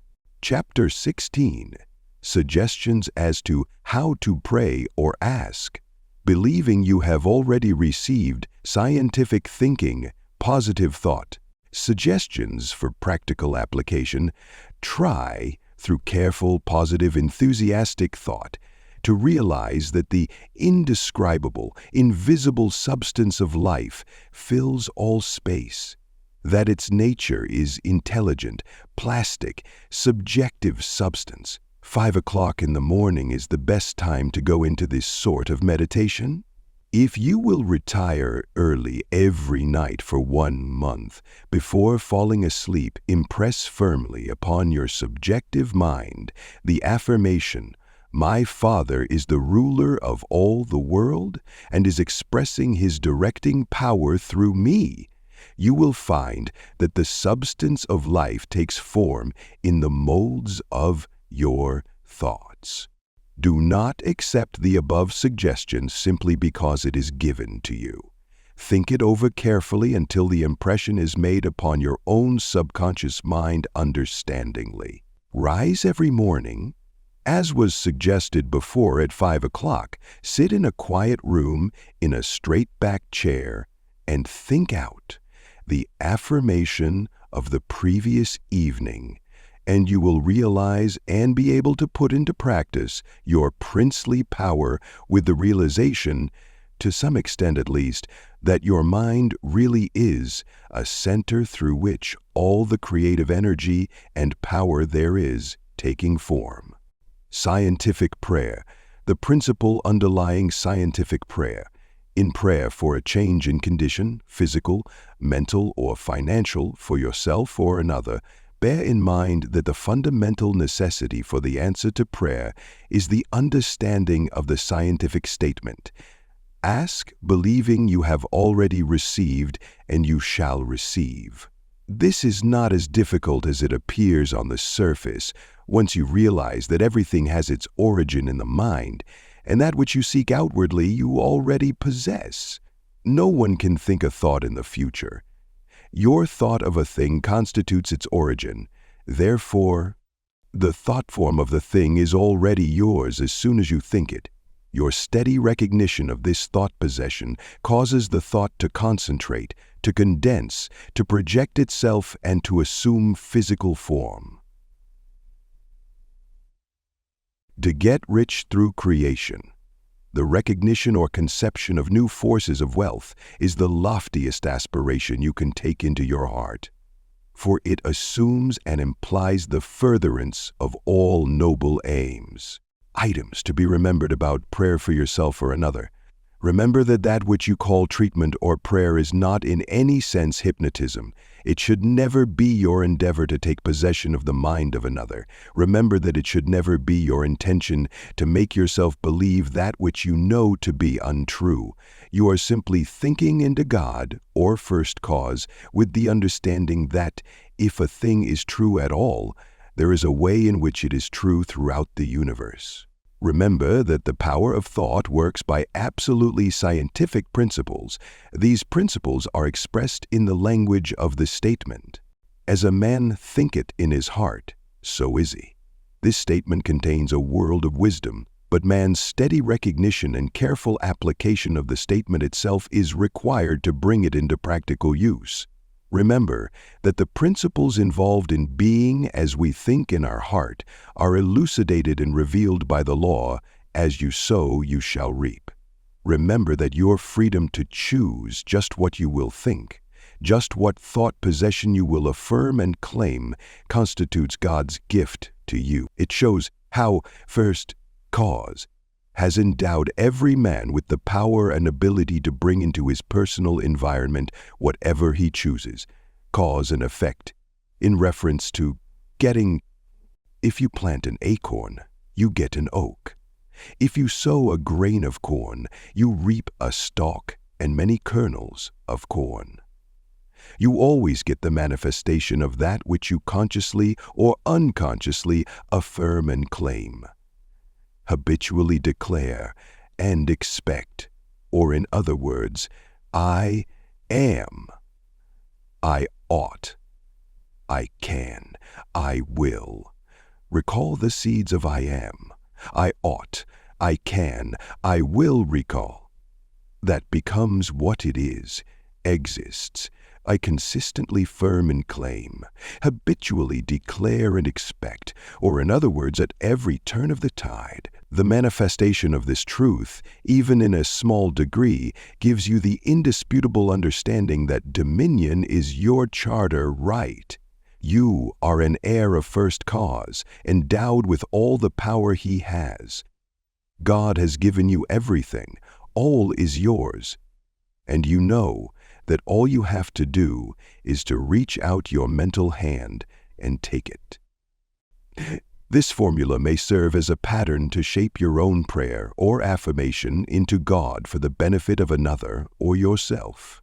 Speaker 1: Chapter 16, Suggestions as to how to pray or ask. Believing you have already received scientific thinking, positive thought, suggestions for practical application, try, through careful, positive, enthusiastic thought, to realize that the indescribable, invisible substance of life fills all space, that its nature is intelligent, plastic, subjective substance. 5 o'clock in the morning is the best time to go into this sort of meditation. If you will retire early every night for 1 month, before falling asleep, impress firmly upon your subjective mind the affirmation, "My Father is the ruler of all the world and is expressing his directing power through me," you will find that the substance of life takes form in the molds of your thoughts. Do not accept the above suggestion simply because it is given to you. Think it over carefully until the impression is made upon your own subconscious mind understandingly. Rise every morning, as was suggested before at 5 o'clock, sit in a quiet room in a straight-backed chair and think out the affirmation of the previous evening, and you will realize and be able to put into practice your princely power with the realization, to some extent at least, that your mind really is a center through which all the creative energy and power there is taking form. Scientific prayer, the principle underlying scientific prayer. In prayer for a change in condition, physical, mental, or financial, for yourself or another, bear in mind that the fundamental necessity for the answer to prayer is the understanding of the scientific statement. Ask, believing you have already received, and you shall receive. This is not as difficult as it appears on the surface once you realize that everything has its origin in the mind, and that which you seek outwardly you already possess. No one can think a thought in the future. Your thought of a thing constitutes its origin. Therefore, the thought form of the thing is already yours as soon as you think it. Your steady recognition of this thought possession causes the thought to concentrate, to condense, to project itself, and to assume physical form. To get rich through creation. The recognition or conception of new forces of wealth is the loftiest aspiration you can take into your heart, for it assumes and implies the furtherance of all noble aims. items to be remembered about prayer for yourself or another. Remember that which you call treatment or prayer is not in any sense hypnotism. It should never be your endeavor to take possession of the mind of another. Remember that it should never be your intention to make yourself believe that which you know to be untrue. You are simply thinking into God or first cause with the understanding that if a thing is true at all, there is a way in which it is true throughout the universe. Remember that the power of thought works by absolutely scientific principles. These principles are expressed in the language of the statement. As a man thinketh in his heart, so is he. This statement contains a world of wisdom, but man's steady recognition and careful application of the statement itself is required to bring it into practical use. Remember that the principles involved in being as we think in our heart are elucidated and revealed by the law, as you sow, you shall reap. Remember that your freedom to choose just what you will think, just what thought possession you will affirm and claim, constitutes God's gift to you. It shows how, first cause, has endowed every man with the power and ability to bring into his personal environment whatever he chooses. Cause and effect, in reference to getting. If you plant an acorn, you get an oak. If you sow a grain of corn, you reap a stalk and many kernels of corn. You always get the manifestation of that which you consciously or unconsciously affirm and claim, habitually declare and expect, or in other words, I am, I ought, I can, I will. Recall the seeds of I am, I ought, I can, I will recall. That becomes what it is, exists. I consistently affirm and claim, habitually declare and expect, or in other words, at every turn of the tide. The manifestation of this truth, even in a small degree, gives you the indisputable understanding that dominion is your charter right. You are an heir of first cause, endowed with all the power He has. God has given you everything, all is yours, and you know that all you have to do is to reach out your mental hand and take it. This formula may serve as a pattern to shape your own prayer or affirmation into God for the benefit of another or yourself.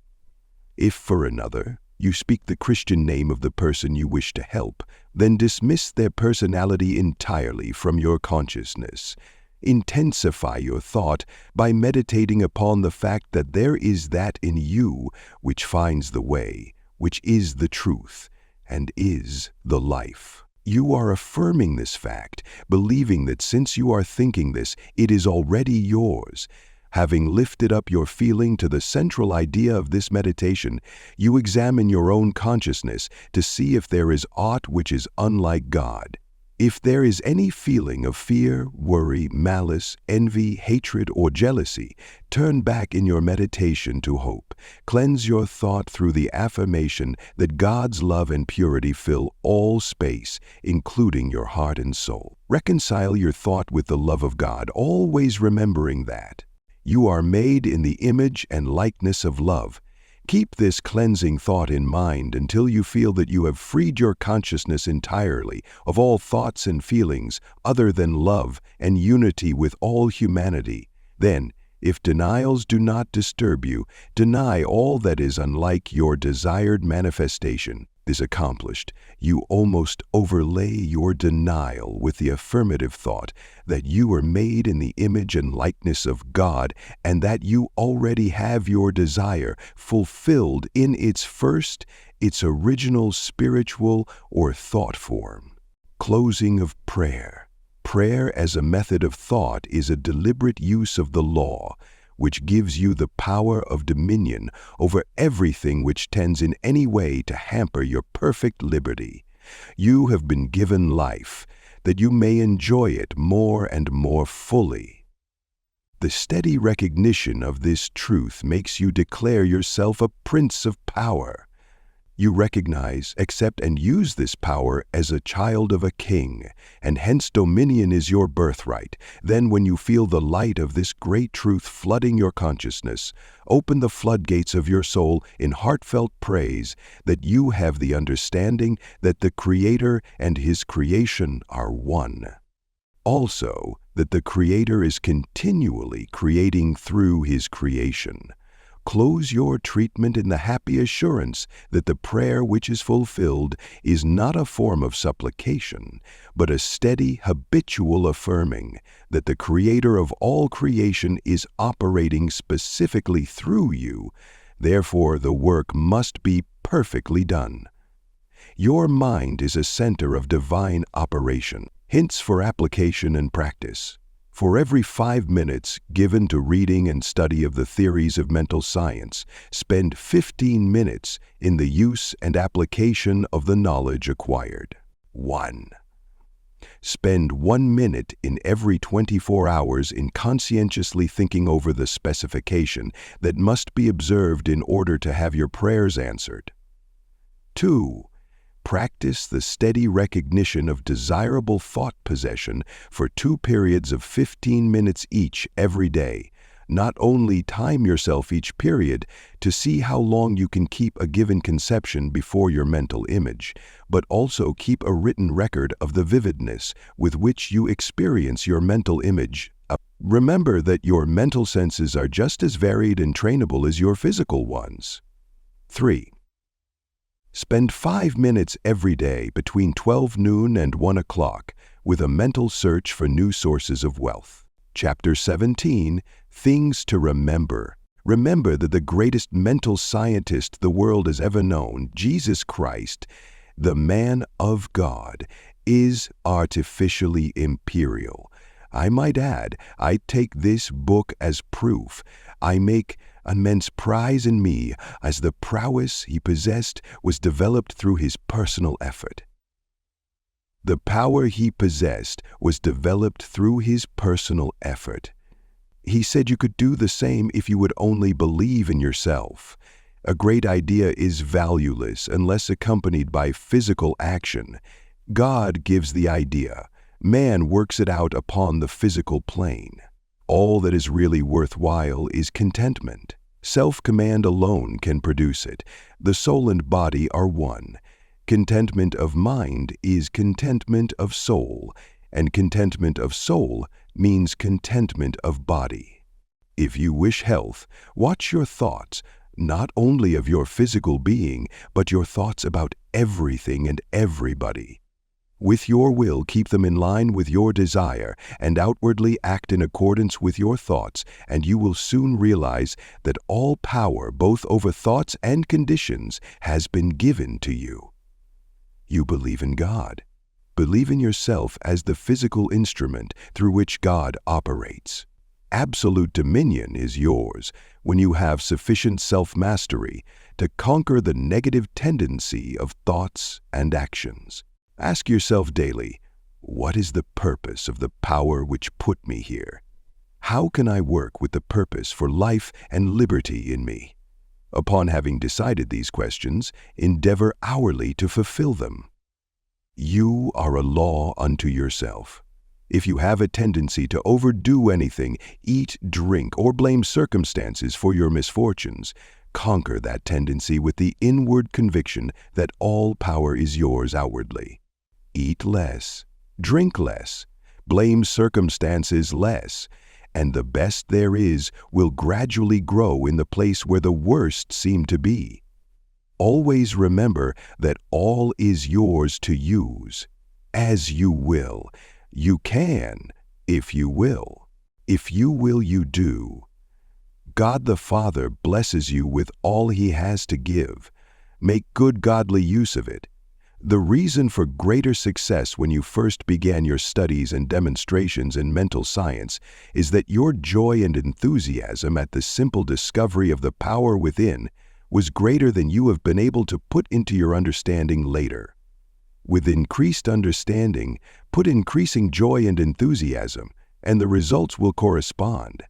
Speaker 1: If for another, you speak the Christian name of the person you wish to help, then dismiss their personality entirely from your consciousness. Intensify your thought by meditating upon the fact that there is that in you which finds the way, which is the truth, and is the life. You are affirming this fact, believing that since you are thinking this, it is already yours. Having lifted up your feeling to the central idea of this meditation, you examine your own consciousness to see if there is aught which is unlike God. If there is any feeling of fear, worry, malice, envy, hatred, or jealousy, turn back in your meditation to hope. Cleanse your thought through the affirmation that God's love and purity fill all space, including your heart and soul. Reconcile your thought with the love of God, always remembering that you are made in the image and likeness of love. Keep this cleansing thought in mind until you feel that you have freed your consciousness entirely of all thoughts and feelings other than love and unity with all humanity. Then, if denials do not disturb you, deny all that is unlike your desired manifestation. This accomplished, you almost overlay your denial with the affirmative thought that you are made in the image and likeness of God and that you already have your desire fulfilled in its original spiritual or thought form. Closing of prayer. Prayer as a method of thought is a deliberate use of the law, which gives you the power of dominion over everything which tends in any way to hamper your perfect liberty. You have been given life, that you may enjoy it more and more fully. The steady recognition of this truth makes you declare yourself a prince of power. You recognize, accept, and use this power as a child of a king, and hence dominion is your birthright. Then when you feel the light of this great truth flooding your consciousness, open the floodgates of your soul in heartfelt praise that you have the understanding that the Creator and His creation are one. Also, that the Creator is continually creating through His creation. Close your treatment in the happy assurance that the prayer which is fulfilled is not a form of supplication, but a steady, habitual affirming that the Creator of all creation is operating specifically through you. Therefore, the work must be perfectly done. Your mind is a center of divine operation. Hints for application and practice. For every 5 minutes given to reading and study of the theories of mental science, spend 15 minutes in the use and application of the knowledge acquired. 1. Spend 1 minute in every 24 hours in conscientiously thinking over the specification that must be observed in order to have your prayers answered. 2. Practice the steady recognition of desirable thought possession for 2 periods of 15 minutes each every day. Not only time yourself each period to see how long you can keep a given conception before your mental image, but also keep a written record of the vividness with which you experience your mental image. Remember that your mental senses are just as varied and trainable as your physical ones. 3. Spend 5 minutes every day between 12 noon and 1 o'clock with a mental search for new sources of wealth. Chapter 17, Things to Remember. Remember that the greatest mental scientist the world has ever known, Jesus Christ, the man of God, is artificially imperial. I might add, I take this book as proof. I make immense prize in me as the prowess he possessed was developed through his personal effort. The power he possessed was developed through his personal effort. He said you could do the same if you would only believe in yourself. A great idea is valueless unless accompanied by physical action. God gives the idea. Man works it out upon the physical plane. All that is really worthwhile is contentment. Self-command alone can produce it. The soul and body are one. Contentment of mind is contentment of soul, and contentment of soul means contentment of body. If you wish health, watch your thoughts, not only of your physical being, but your thoughts about everything and everybody. With your will, keep them in line with your desire and outwardly act in accordance with your thoughts, and you will soon realize that all power, both over thoughts and conditions, has been given to you. You believe in God. Believe in yourself as the physical instrument through which God operates. Absolute dominion is yours when you have sufficient self-mastery to conquer the negative tendency of thoughts and actions. Ask yourself daily, what is the purpose of the power which put me here? How can I work with the purpose for life and liberty in me? Upon having decided these questions, endeavor hourly to fulfill them. You are a law unto yourself. If you have a tendency to overdo anything, eat, drink, or blame circumstances for your misfortunes, conquer that tendency with the inward conviction that all power is yours outwardly. Eat less, drink less, blame circumstances less, and the best there is will gradually grow in the place where the worst seem to be. Always remember that all is yours to use, as you will. You can, if you will. If you will, you do. God the Father blesses you with all He has to give. Make good godly use of it. The reason for greater success when you first began your studies and demonstrations in mental science is that your joy and enthusiasm at the simple discovery of the power within was greater than you have been able to put into your understanding later. With increased understanding, put increasing joy and enthusiasm, and the results will correspond.